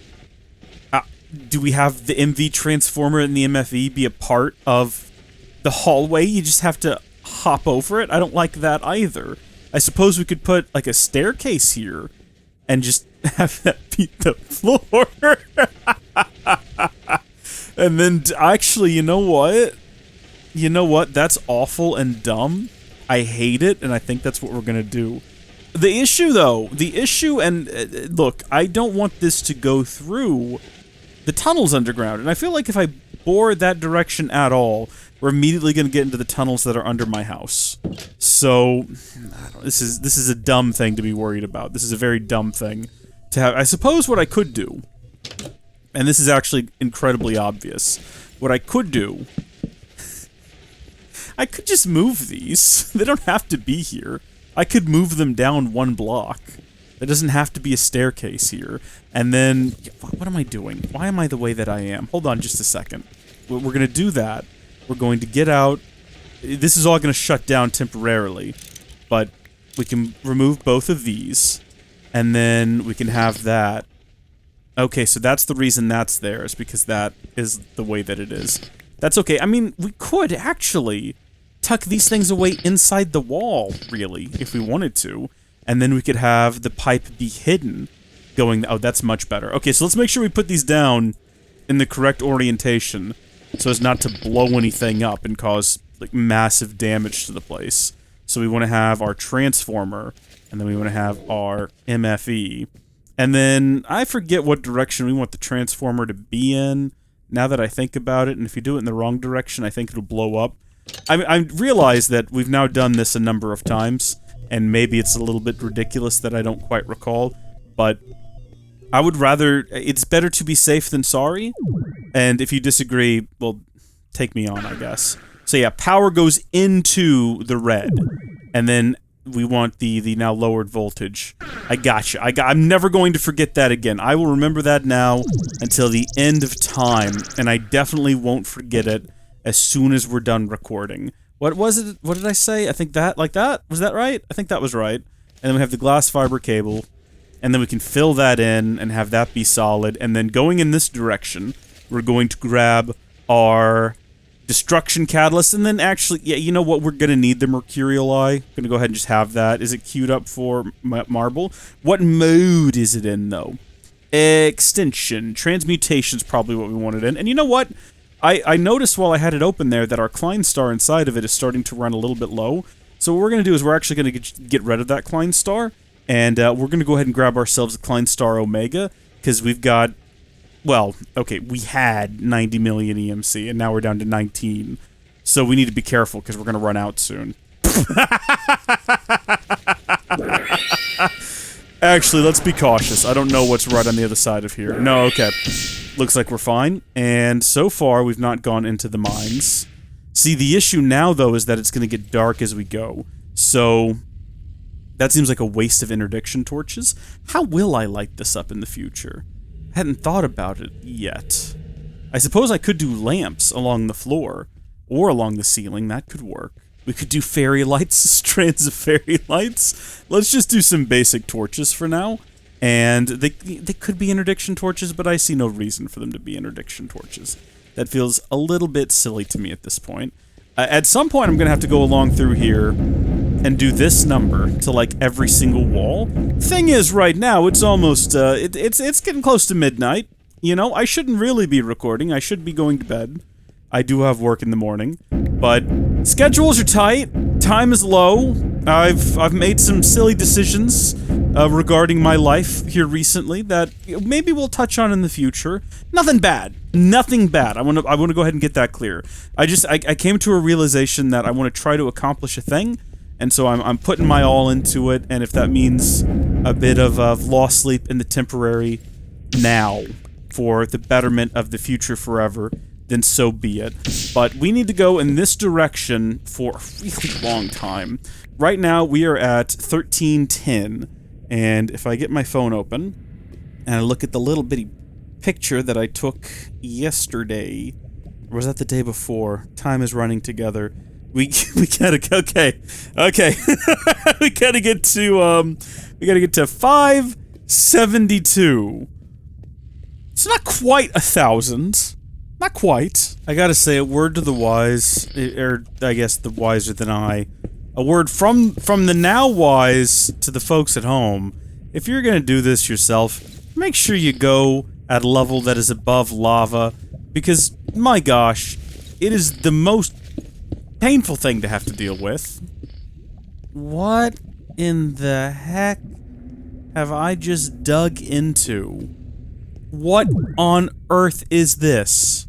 do we have the MV transformer and the MFE be a part of... the hallway? You just have to hop over it? I don't like that either. I suppose we could put, like, a staircase here and just have that beat the floor. And then, actually, you know what? You know what? That's awful and dumb. I hate it, and I think that's what we're gonna do. The issue, though, and look, I don't want this to go through the tunnels underground, and I feel like if I bore that direction at all, we're immediately going to get into the tunnels that are under my house. So, this is a dumb thing to be worried about. This is a very dumb thing to have. I suppose what I could do, and this is actually incredibly obvious, what I could do, I could just move these. They don't have to be here. I could move them down 1 block. There doesn't have to be a staircase here. And then, what am I doing? Why am I the way that I am? Hold on just a second. We're going to do that. We're going to get out. This is all going to shut down temporarily. But we can remove both of these. And then we can have that. Okay, so that's the reason that's there, is because that is the way that it is. That's okay. I mean, we could actually tuck these things away inside the wall, really, if we wanted to. And then we could have the pipe be hidden going... Oh, that's much better. Okay, so let's make sure we put these down in the correct orientation so as not to blow anything up and cause, like, massive damage to the place. So we want to have our transformer, and then we want to have our MFE. And then I forget what direction we want the transformer to be in, now that I think about it, and if you do it in the wrong direction, I think it'll blow up. I realize that we've now done this a number of times, and maybe it's a little bit ridiculous that I don't quite recall, but I would rather... It's better to be safe than sorry, and if you disagree, well, take me on, I guess. So yeah, power goes into the red, and then we want the now lowered voltage. I gotcha. I'm never going to forget that again. I will remember that now until the end of time, and I definitely won't forget it as soon as we're done recording. What was it? What did I say? I think that, like that? Was that right? I think that was right. And then we have the glass fiber cable, and then we can fill that in and have that be solid, and then going in this direction, we're going to grab our destruction catalyst, and then actually, yeah, you know what? We're going to need the mercurial eye. Going to go ahead and just have that. Is it queued up for marble? What mode is it in, though? Extension. Transmutation's probably what we wanted in. And you know what? I noticed while I had it open there that our Klein star inside of it is starting to run a little bit low. So what we're going to do is we're actually going to get rid of that Klein star, and we're going to go ahead and grab ourselves a Klein star Omega, because we've got... Well, okay, we had 90 million EMC, and now we're down to 19. So we need to be careful, because we're going to run out soon. Actually, let's be cautious. I don't know what's right on the other side of here. No, okay. Looks like we're fine. And so far, we've not gone into the mines. See, the issue now, though, is that it's going to get dark as we go. So that seems like a waste of interdiction torches. How will I light this up in the future? I hadn't thought about it yet. I suppose I could do lamps along the floor, or along the ceiling. That could work. We could do fairy lights, strands of fairy lights. Let's just do some basic torches for now. And they could be interdiction torches, but I see no reason for them to be interdiction torches. That feels a little bit silly to me at this point. At some point, I'm going to have to go along through here and do this number to, like, every single wall. Thing is, right now, it's almost, it's getting close to midnight. You know, I shouldn't really be recording. I should be going to bed. I do have work in the morning. But schedules are tight. Time is low. I've made some silly decisions regarding my life here recently that maybe we'll touch on in the future. Nothing bad. Nothing bad. I want to go ahead and get that clear. I came to a realization that I want to try to accomplish a thing, and so I'm putting my all into it, and if that means a bit of lost sleep in the temporary now for the betterment of the future forever, then so be it. But we need to go in this direction for a really long time. Right now, we are at 1310, and if I get my phone open, and I look at the little bitty picture that I took yesterday, or was that the day before? Time is running together. We gotta, okay, we gotta get to 572. It's not quite 1,000. Not quite. I gotta say, a word to the wise, or I guess the wiser than I. A word from the now wise to the folks at home. If you're gonna do this yourself, make sure you go at a level that is above lava, because, my gosh, it is the most painful thing to have to deal with. What in the heck have I just dug into? What on earth is this?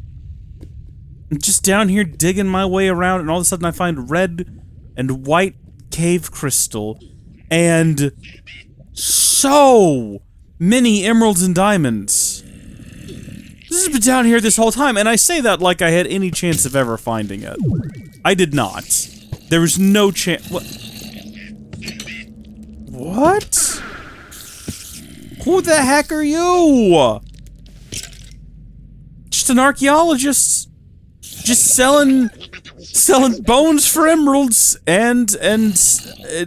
I'm just down here digging my way around, and all of a sudden I find red and white cave crystal, and so many emeralds and diamonds. This has been down here this whole time, and I say that like I had any chance of ever finding it. I did not. There was no chance. What? Who the heck are you? Just an archaeologist. Just selling bones for emeralds and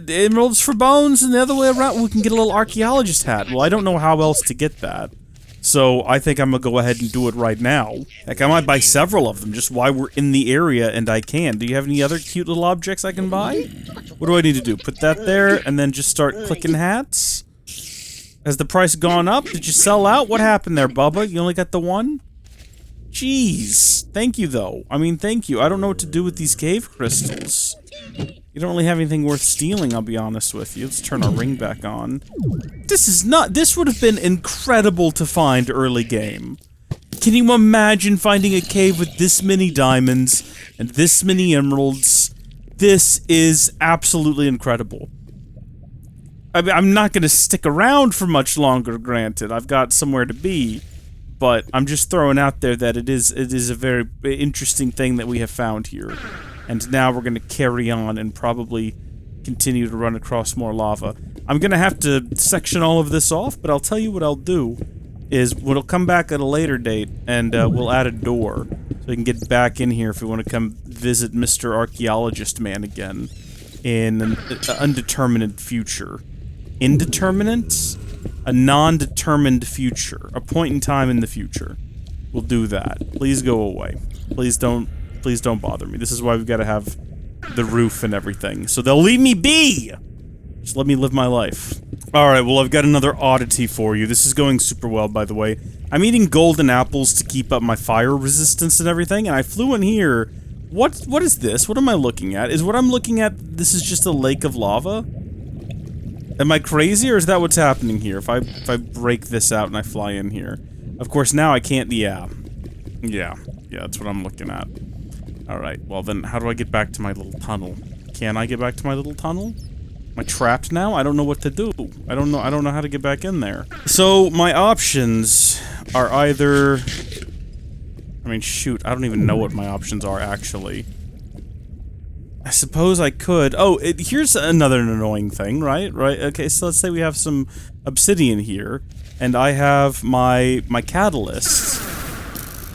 emeralds for bones and the other way around. We can get a little archaeologist hat. Well, I don't know how else to get that. So I think I'm gonna go ahead and do it right now. Heck, I might buy several of them just while we're in the area and I can. Do you have any other cute little objects I can buy? What do I need to do? Put that there and then just start clicking hats? Has the price gone up? Did you sell out? What happened there, Bubba? You only got the one? Jeez. Thank you, though. I mean, thank you. I don't know what to do with these cave crystals. You don't really have anything worth stealing, I'll be honest with you. Let's turn our ring back on. This would have been incredible to find early game. Can you imagine finding a cave with this many diamonds and this many emeralds? This is absolutely incredible. I mean, I'm not going to stick around for much longer, granted. I've got somewhere to be. But I'm just throwing out there that it is a very interesting thing that we have found here. And now we're going to carry on and probably continue to run across more lava. I'm going to have to section all of this off, but I'll tell you what I'll do is we'll come back at a later date and we'll add a door so we can get back in here if we want to come visit Mr. Archaeologist Man again in an undetermined future. Indeterminate? A non-determined future. A point in time in the future. We'll do that. Please go away. Please don't bother me. This is why we've got to have the roof and everything. So they'll leave me be! Just let me live my life. Alright, well, I've got another oddity for you. This is going super well, by the way. I'm eating golden apples to keep up my fire resistance and everything, and I flew in here. What is this? What am I looking at? Is what I'm looking at, this is just a lake of lava? Am I crazy, or is that what's happening here? If I break this out and I fly in here. Of course, now I can't, yeah, that's what I'm looking at. Alright, well then, how do I get back to my little tunnel? Can I get back to my little tunnel? Am I trapped now? I don't know what to do. I don't know how to get back in there. So, my options are either... I mean, shoot, I don't even know what my options are, actually. I suppose I could... Oh, here's another annoying thing, right? Okay, so let's say we have some obsidian here, and I have my catalyst.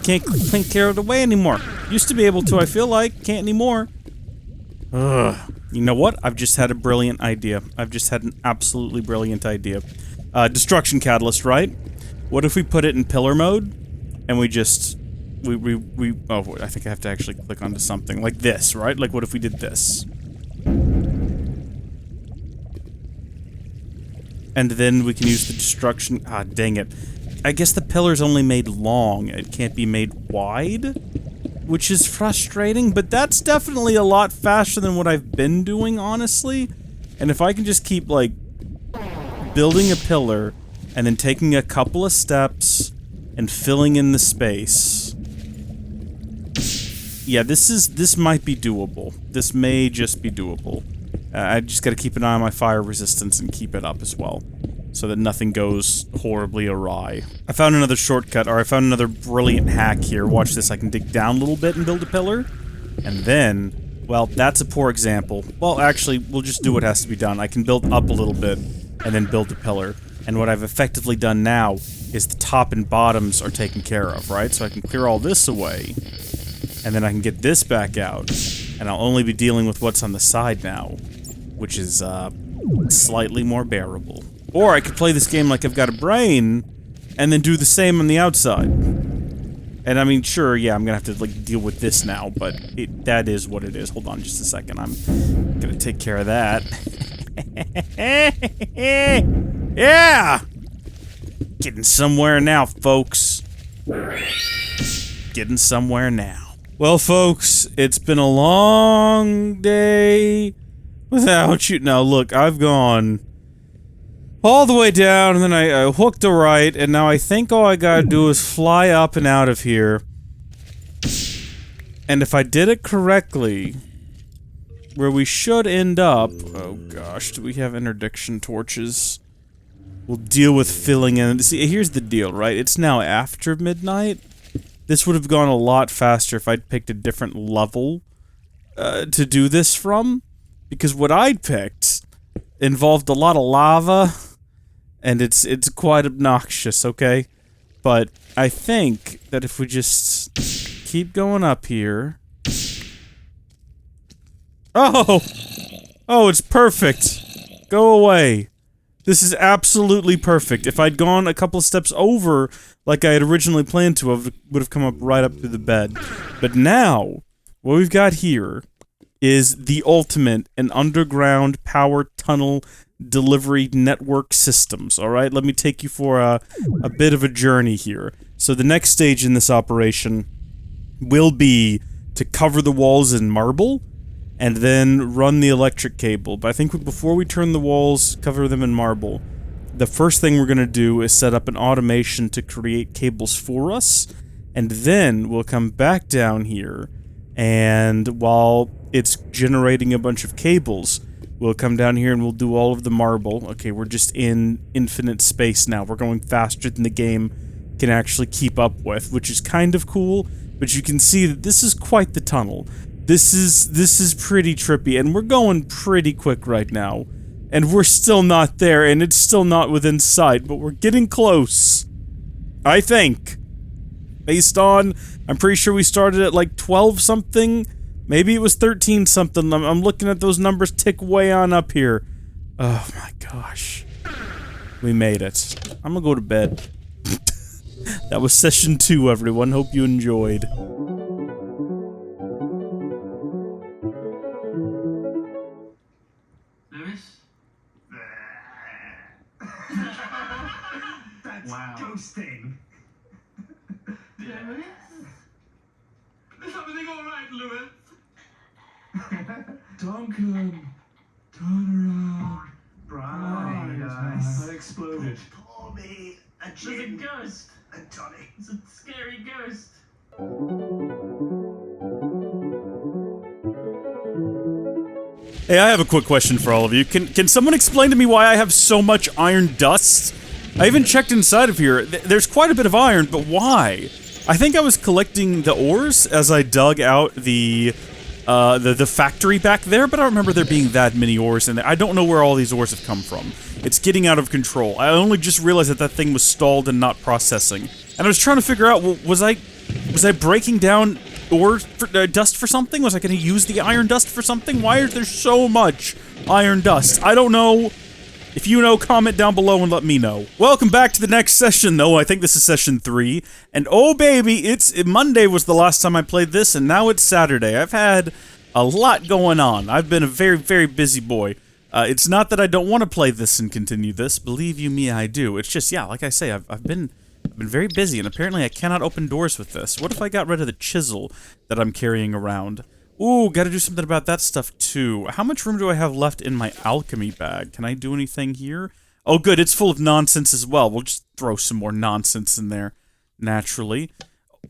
Can't clear it away anymore. Used to be able to, I feel like. Can't anymore. Ugh. You know what? I've just had a brilliant idea. I've just had an absolutely brilliant idea. Destruction catalyst, right? What if we put it in pillar mode, and we just... oh, I think I have to actually click onto something like this, right? Like, what if we did this? And then we can use the destruction... Ah, dang it. I guess the pillar's only made long. It can't be made wide? Which is frustrating, but that's definitely a lot faster than what I've been doing, honestly. And if I can just keep, like, building a pillar, and then taking a couple of steps, and filling in the space... Yeah, this might be doable. This may just be doable. I just gotta keep an eye on my fire resistance and keep it up as well, so that nothing goes horribly awry. I found another shortcut, or I found another brilliant hack here. Watch this, I can dig down a little bit and build a pillar, and then, well, that's a poor example. Well, actually, we'll just do what has to be done. I can build up a little bit, and then build a pillar. And what I've effectively done now is the top and bottoms are taken care of, right? So I can clear all this away. And then I can get this back out, and I'll only be dealing with what's on the side now, which is, slightly more bearable. Or I could play this game like I've got a brain, and then do the same on the outside. And I mean, sure, yeah, I'm gonna have to, like, deal with this now, but that is what it is. Hold on just a second, I'm gonna take care of that. Yeah! Getting somewhere now, folks. Getting somewhere now. Well, folks, it's been a long day without you. Now, look, I've gone all the way down, and then I hooked a right, and now I think all I gotta do is fly up and out of here. And if I did it correctly, where we should end up... Oh, gosh, do we have interdiction torches? We'll deal with filling in... See, here's the deal, right? It's now after midnight. This would have gone a lot faster if I'd picked a different level to do this from. Because what I'd picked involved a lot of lava and it's quite obnoxious, okay? But I think that if we just keep going up here... Oh! Oh, it's perfect! Go away. This is absolutely perfect. If I'd gone a couple steps over, like I had originally planned to, I would have come up right up through the bed. But now, what we've got here is the ultimate and underground power tunnel delivery network systems, alright? Let me take you for a bit of a journey here. So the next stage in this operation will be to cover the walls in marble, and then run the electric cable. But I think before we turn the walls, cover them in marble, the first thing we're going to do is set up an automation to create cables for us, and then we'll come back down here, and while it's generating a bunch of cables, we'll come down here and we'll do all of the marble. Okay, we're just in infinite space now. We're going faster than the game can actually keep up with, which is kind of cool, but you can see that this is quite the tunnel. This is pretty trippy, and we're going pretty quick right now. And we're still not there, and it's still not within sight, but we're getting close. I think. Based on, I'm pretty sure we started at like 12 something. Maybe it was 13 something. I'm looking at those numbers tick way on up here. Oh my gosh. We made it. I'm gonna go to bed. That was session 2, everyone. Hope you enjoyed. That's ghosting. Lewis? Is everything alright, Lewis? Duncan, turn around. Right, I exploded. Pour me a There's a gin ghost. and tonic. It's a scary ghost. Hey, I have a quick question for all of you. Can someone explain to me why I have so much iron dust? I even checked inside of here. There's quite a bit of iron, but why? I think I was collecting the ores as I dug out the factory back there, but I don't remember there being that many ores in there. I don't know where all these ores have come from. It's getting out of control. I only just realized that that thing was stalled and not processing. And I was trying to figure out, was I breaking down ore for, dust for something? Was I going to use the iron dust for something? Why is there so much iron dust? I don't know. If you know, comment down below and let me know. Welcome back to the next session, though. I think this is session 3. And oh baby, Monday was the last time I played this, and now it's Saturday. I've had a lot going on. I've been a very, very busy boy. It's not that I don't want to play this and continue this. Believe you me, I do. It's just, yeah, like I say, I've been very busy, and apparently I cannot open doors with this. What if I got rid of the chisel that I'm carrying around? Ooh, gotta do something about that stuff, too. How much room do I have left in my alchemy bag? Can I do anything here? Oh, good, it's full of nonsense as well. We'll just throw some more nonsense in there, naturally.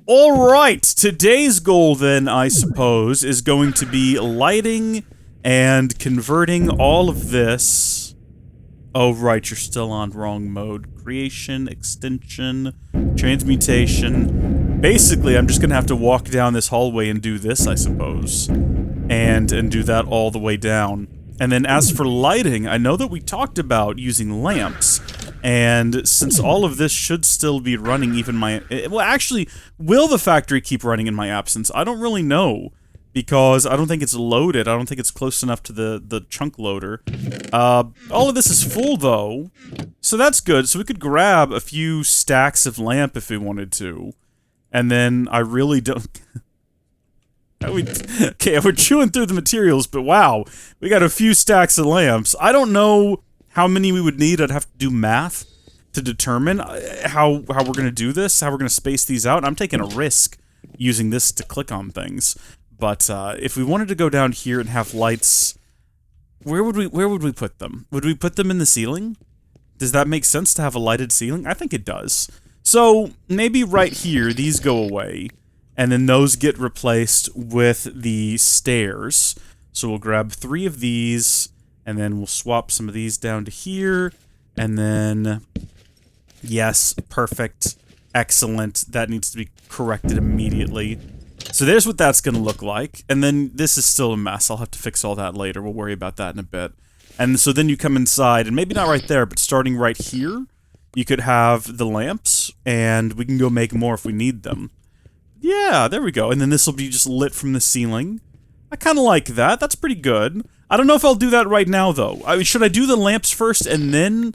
Alright, today's goal, then, I suppose, is going to be lighting and converting all of this... Oh, right, you're still on wrong mode. Creation, extension, transmutation. Basically, I'm just gonna have to walk down this hallway and do this, I suppose. And do that all the way down. And then as for lighting, I know that we talked about using lamps. And since all of this should still be running, even my... Well, actually, will the factory keep running in my absence? I don't really know. Because I don't think it's loaded. I don't think it's close enough to the chunk loader. All of this is full, though. So that's good. So we could grab a few stacks of lamp if we wanted to. And then I really don't... Okay, we're chewing through the materials, but wow. We got a few stacks of lamps. I don't know how many we would need. I'd have to do math to determine how we're going to do this, how we're going to space these out. I'm taking a risk using this to click on things. But if we wanted to go down here and have lights, where would we put them? Would we put them in the ceiling? Does that make sense to have a lighted ceiling? I think it does. So maybe right here, these go away, and then those get replaced with the stairs. So we'll grab 3 of these, and then we'll swap some of these down to here, and then, yes, perfect, excellent. That needs to be corrected immediately. So there's what that's going to look like, and then this is still a mess. I'll have to fix all that later. We'll worry about that in a bit. And so then you come inside, and maybe not right there, but starting right here, you could have the lamps, and we can go make more if we need them. Yeah, there we go. And then this will be just lit from the ceiling. I kind of like that. That's pretty good. I don't know if I'll do that right now, though. Should I do the lamps first, and then...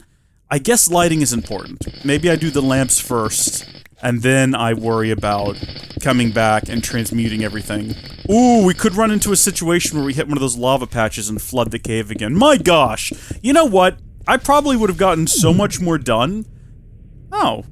I guess lighting is important. Maybe I do the lamps first, and then I worry about coming back and transmuting everything. Ooh, we could run into a situation where we hit one of those lava patches and flood the cave again. My gosh! You know what? I probably would have gotten so much more done. Oh.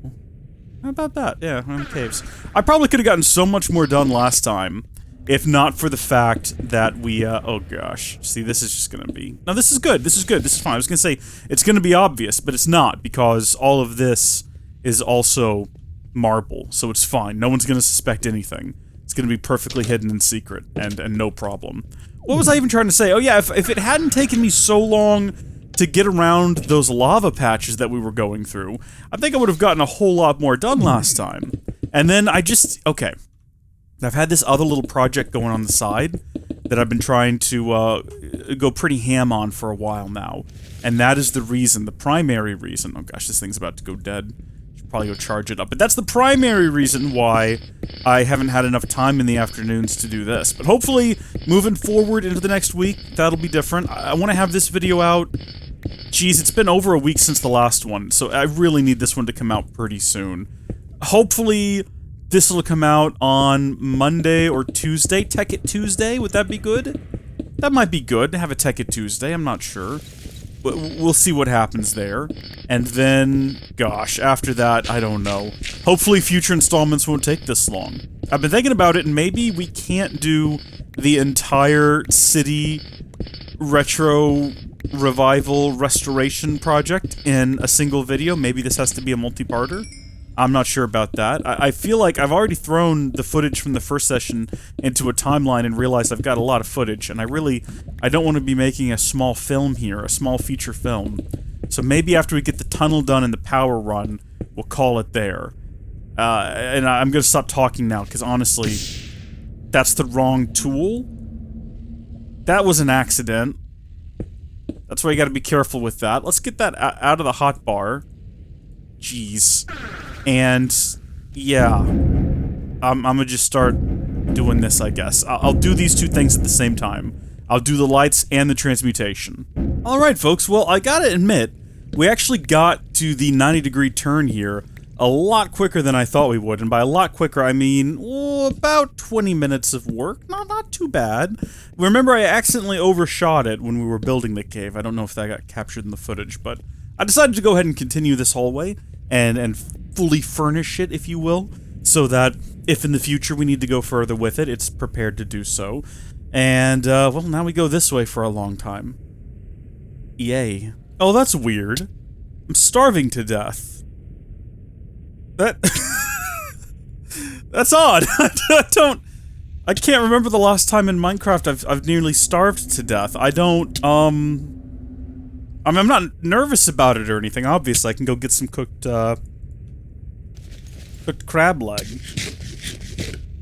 How about that? Yeah, on caves. I probably could have gotten so much more done last time, if not for the fact that we, oh gosh. See, this is just gonna be... No, this is good, this is good, this is fine. I was gonna say, it's gonna be obvious, but it's not, because all of this is also marble, so it's fine. No one's gonna suspect anything. It's gonna be perfectly hidden and secret, and no problem. What was I even trying to say? Oh yeah, if it hadn't taken me so long to get around those lava patches that we were going through, I think I would have gotten a whole lot more done last time. And then I just... Okay. I've had this other little project going on the side that I've been trying to go pretty ham on for a while now. And that is the reason, the primary reason... Oh gosh, this thing's about to go dead. Should probably go charge it up. But that's the primary reason why I haven't had enough time in the afternoons to do this. But hopefully, moving forward into the next week, that'll be different. I want to have this video out... Geez, it's been over a week since the last one, so I really need this one to come out pretty soon. Hopefully... This will come out on Monday or Tuesday, Tekkit Tuesday. Would that be good? That might be good to have a Tekkit Tuesday, I'm not sure. But we'll see what happens there. And then, gosh, after that, I don't know. Hopefully future installments won't take this long. I've been thinking about it, and maybe we can't do the entire city retro revival restoration project in a single video. Maybe this has to be a multi-parter. I'm not sure about that. I feel like I've already thrown the footage from the first session into a timeline and realized I've got a lot of footage, and I don't want to be making a small film here, a small feature film. So maybe after we get the tunnel done and the power run, we'll call it there. And I'm gonna stop talking now, because honestly, that's the wrong tool. That was an accident. That's why you gotta be careful with that. Let's get that out of the hotbar. Jeez. And, yeah, I'm gonna just start doing this, I guess. I'll do these two things at the same time. I'll do the lights and the transmutation. Alright, folks, well, I gotta admit, we actually got to the 90-degree turn here a lot quicker than I thought we would, and by a lot quicker, I mean, about 20 minutes of work. Not too bad. Remember, I accidentally overshot it when we were building the cave. I don't know if that got captured in the footage, but I decided to go ahead and continue this hallway, and fully furnish it, if you will, so that if in the future we need to go further with it, it's prepared to do so. And, well, now we go this way for a long time. Yay. Oh, that's weird. I'm starving to death. That's odd. I can't remember the last time in Minecraft I've nearly starved to death. I don't, I mean, I'm not nervous about it or anything, obviously. I can go get some cooked crab leg.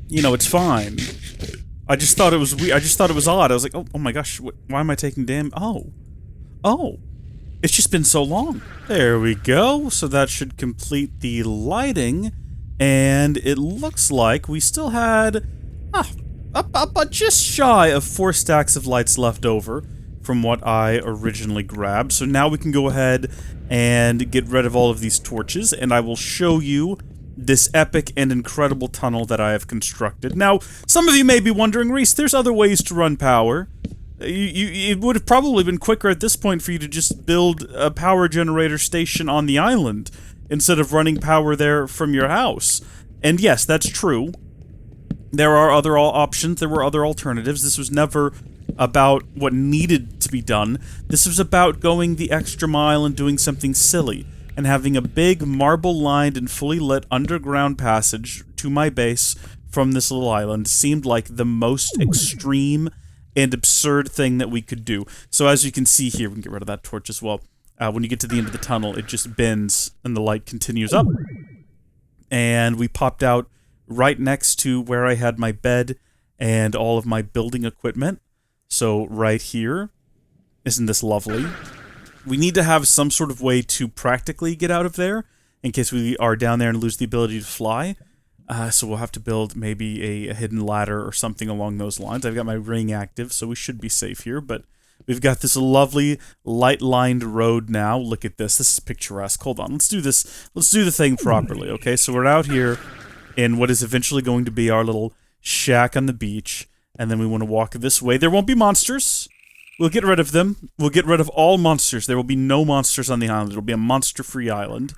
You know, it's fine. I just thought it was weird. I just thought it was odd. I was like, oh my gosh, why am I taking damn... Oh. It's just been so long. There we go. So that should complete the lighting. And it looks like we still had... just shy of 4 stacks of lights left over from what I originally grabbed. So now we can go ahead and get rid of all of these torches, and I will show you this epic and incredible tunnel that I have constructed. Now, some of you may be wondering, Rees, there's other ways to run power. It would have probably been quicker at this point for you to just build a power generator station on the island instead of running power there from your house. And yes, that's true. There are other options, there were other alternatives. This was never about what needed to be done. This was about going the extra mile and doing something silly, and having a big marble-lined and fully lit underground passage to my base from this little island seemed like the most extreme and absurd thing that we could do. So as you can see here, we can get rid of that torch as well. When you get to the end of the tunnel, it just bends and the light continues up. And we popped out right next to where I had my bed and all of my building equipment. So right here. Isn't this lovely? We need to have some sort of way to practically get out of there in case we are down there and lose the ability to fly. So we'll have to build maybe a hidden ladder or something along those lines. I've got my ring active, so we should be safe here, but we've got this lovely light-lined road now. Look at this. This is picturesque. Hold on. Let's do this. Let's do the thing properly, okay? So we're out here in what is eventually going to be our little shack on the beach, and then we want to walk this way. There won't be monsters. We'll get rid of them. We'll get rid of all monsters. There will be no monsters on the island. It'll be a monster-free island.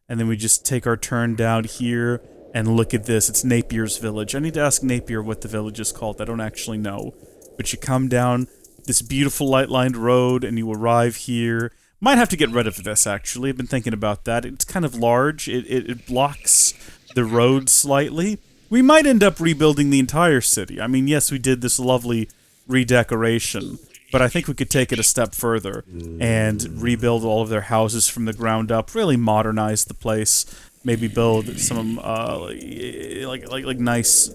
And then we just take our turn down here, and look at this. It's Napier's village. I need to ask Napier what the village is called. I don't actually know. But you come down this beautiful light-lined road, and you arrive here. Might have to get rid of this, actually. I've been thinking about that. It's kind of large. It blocks the road slightly. We might end up rebuilding the entire city. I mean, yes, we did this lovely redecoration, but I think we could take it a step further and rebuild all of their houses from the ground up, really modernize the place. Maybe build some like nice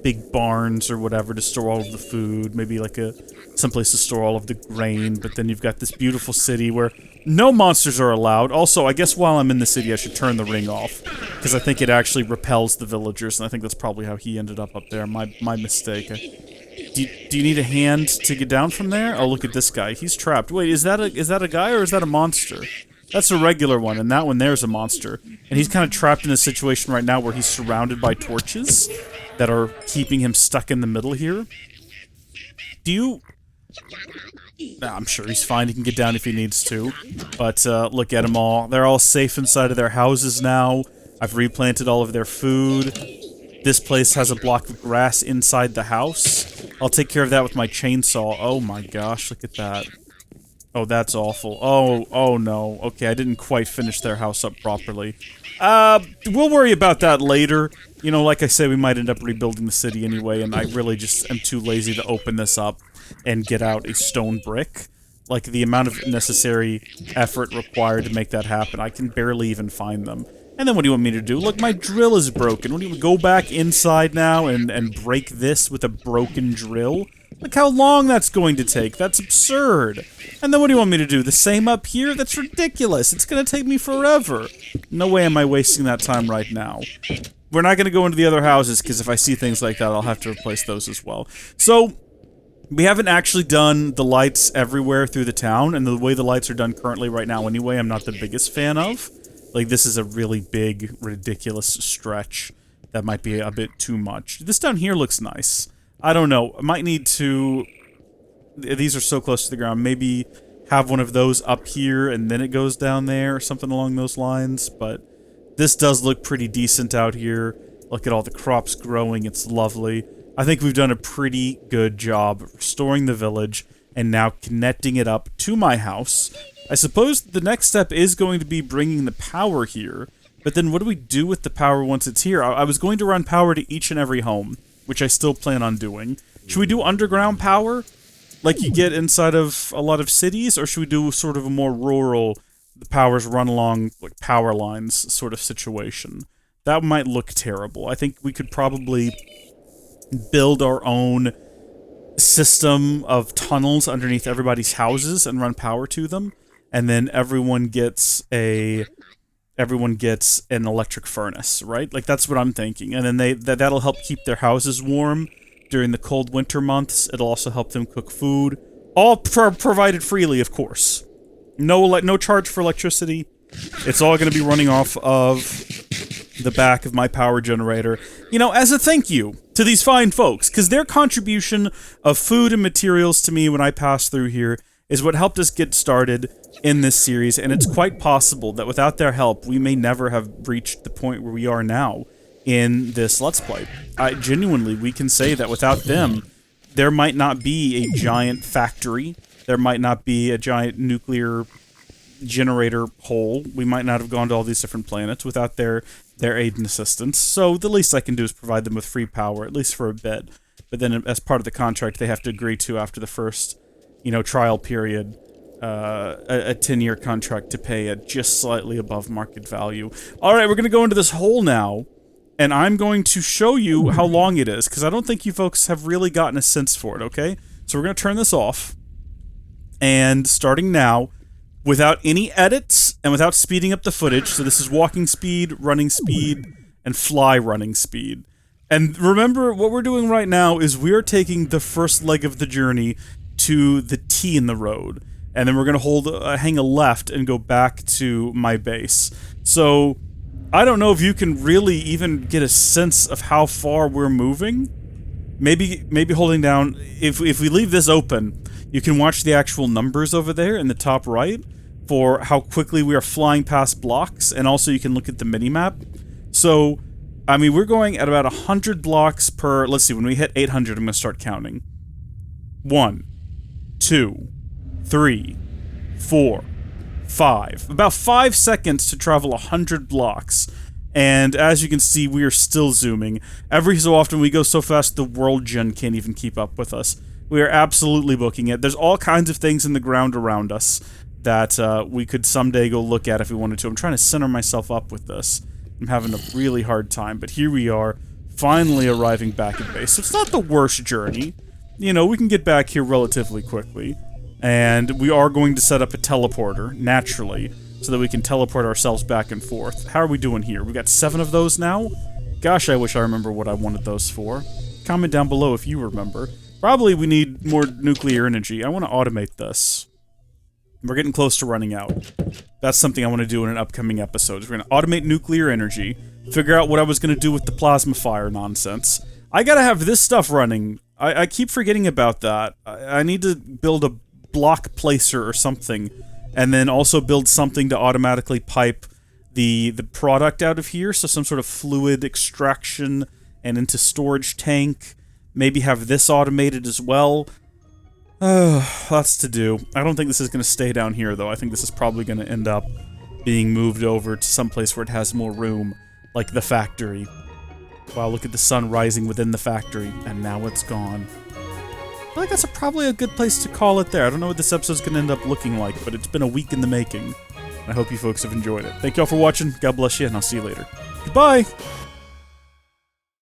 big barns or whatever to store all of the food. Maybe like someplace to store all of the grain. But then you've got this beautiful city where no monsters are allowed. Also, I guess while I'm in the city, I should turn the ring off because I think it actually repels the villagers, and I think that's probably how he ended up there. My mistake. Do you need a hand to get down from there? Oh, look at this guy. He's trapped. Wait, is that a guy or is that a monster? That's a regular one, and that one there's a monster. And he's kind of trapped in a situation right now where he's surrounded by torches that are keeping him stuck in the middle here. Do you... Nah, I'm sure he's fine. He can get down if he needs to. But look at them all. They're all safe inside of their houses now. I've replanted all of their food. This place has a block of grass inside the house. I'll take care of that with my chainsaw. Oh my gosh, look at that. Oh, that's awful. Oh no. Okay, I didn't quite finish their house up properly. We'll worry about that later. You know, like I say, we might end up rebuilding the city anyway, and I really just am too lazy to open this up and get out a stone brick. Like, the amount of necessary effort required to make that happen, I can barely even find them. And then what do you want me to do? Look, my drill is broken. What do you go back inside now and break this with a broken drill? Look how long that's going to take. That's absurd. And then what do you want me to do? The same up here? That's ridiculous. It's going to take me forever. No way am I wasting that time right now. We're not going to go into the other houses, because if I see things like that, I'll have to replace those as well. So, we haven't actually done the lights everywhere through the town, and the way the lights are done currently right now anyway, I'm not the biggest fan of. Like, this is a really big, ridiculous stretch that might be a bit too much. This down here looks nice. I don't know. I might need to... These are so close to the ground. Maybe have one of those up here and then it goes down there or something along those lines. But this does look pretty decent out here. Look at all the crops growing. It's lovely. I think we've done a pretty good job of restoring the village and now connecting it up to my house. I suppose the next step is going to be bringing the power here. But then what do we do with the power once it's here? I was going to run power to each and every home, which I still plan on doing. Should we do underground power, like you get inside of a lot of cities, or should we do sort of a more rural, the powers run along like power lines sort of situation? That might look terrible. I think we could probably build our own system of tunnels underneath everybody's houses and run power to them, and then everyone gets an electric furnace, right? Like, that's what I'm thinking. And then that'll help keep their houses warm during the cold winter months. It'll also help them cook food. All provided freely, of course. No charge for electricity. It's all going to be running off of the back of my power generator. You know, as a thank you to these fine folks, because their contribution of food and materials to me when I pass through here is what helped us get started in this series, and it's quite possible that without their help, we may never have reached the point where we are now in this Let's Play. Genuinely, we can say that without them, there might not be a giant factory, there might not be a giant nuclear generator hole, we might not have gone to all these different planets without their aid and assistance. So the least I can do is provide them with free power, at least for a bit. But then as part of the contract, they have to agree to, after the first, trial period, a 10-year contract to pay at just slightly above market value. Alright, we're going to go into this hole now, and I'm going to show you how long it is, because I don't think you folks have really gotten a sense for it, okay? So we're going to turn this off, And starting now, without any edits and without speeding up the footage, so this is walking speed, and fly running speed. And remember, what we're doing right now is we're taking the first leg of the journey to the T in the road. And then we're going to hang a left and go back to my base. So, I don't know if you can really even get a sense of how far we're moving. Maybe holding down, if we leave this open, you can watch the actual numbers over there in the top right for how quickly we are flying past blocks, and also you can look at the minimap. So, I mean, we're going at about 100 blocks per, let's see, when we hit 800, I'm going to start counting. 1, 2, 3, 4, 5. About 5 seconds to travel 100 blocks. And as you can see, we are still zooming. Every so often we go so fast the world gen can't even keep up with us. We are absolutely booking it. There's all kinds of things in the ground around us that we could someday go look at if we wanted to. I'm trying to center myself up with this. I'm having a really hard time, but here we are, finally arriving back at base. So it's not the worst journey. You know, we can get back here relatively quickly. And we are going to set up a teleporter, naturally, so that we can teleport ourselves back and forth. How are we doing here? We got 7 of those now? Gosh, I wish I remember what I wanted those for. Comment down below if you remember. Probably we need more nuclear energy. I want to automate this. We're getting close to running out. That's something I want to do in an upcoming episode. We're going to automate nuclear energy, figure out what I was going to do with the plasma fire nonsense. I gotta have this stuff running. I keep forgetting about that. I need to build a block placer or something, and then also build something to automatically pipe the product out of here, so some sort of fluid extraction and into storage tank. Maybe have this automated as well. Lots to do. I don't think this is going to stay down here, though. I think this is probably going to end up being moved over to some place where it has more room, like the factory. Wow, look at the sun rising within the factory, and now it's gone. I feel like that's probably a good place to call it there. I don't know what this episode's going to end up looking like, but it's been a week in the making. I hope you folks have enjoyed it. Thank y'all for watching, God bless you, and I'll see you later. Goodbye!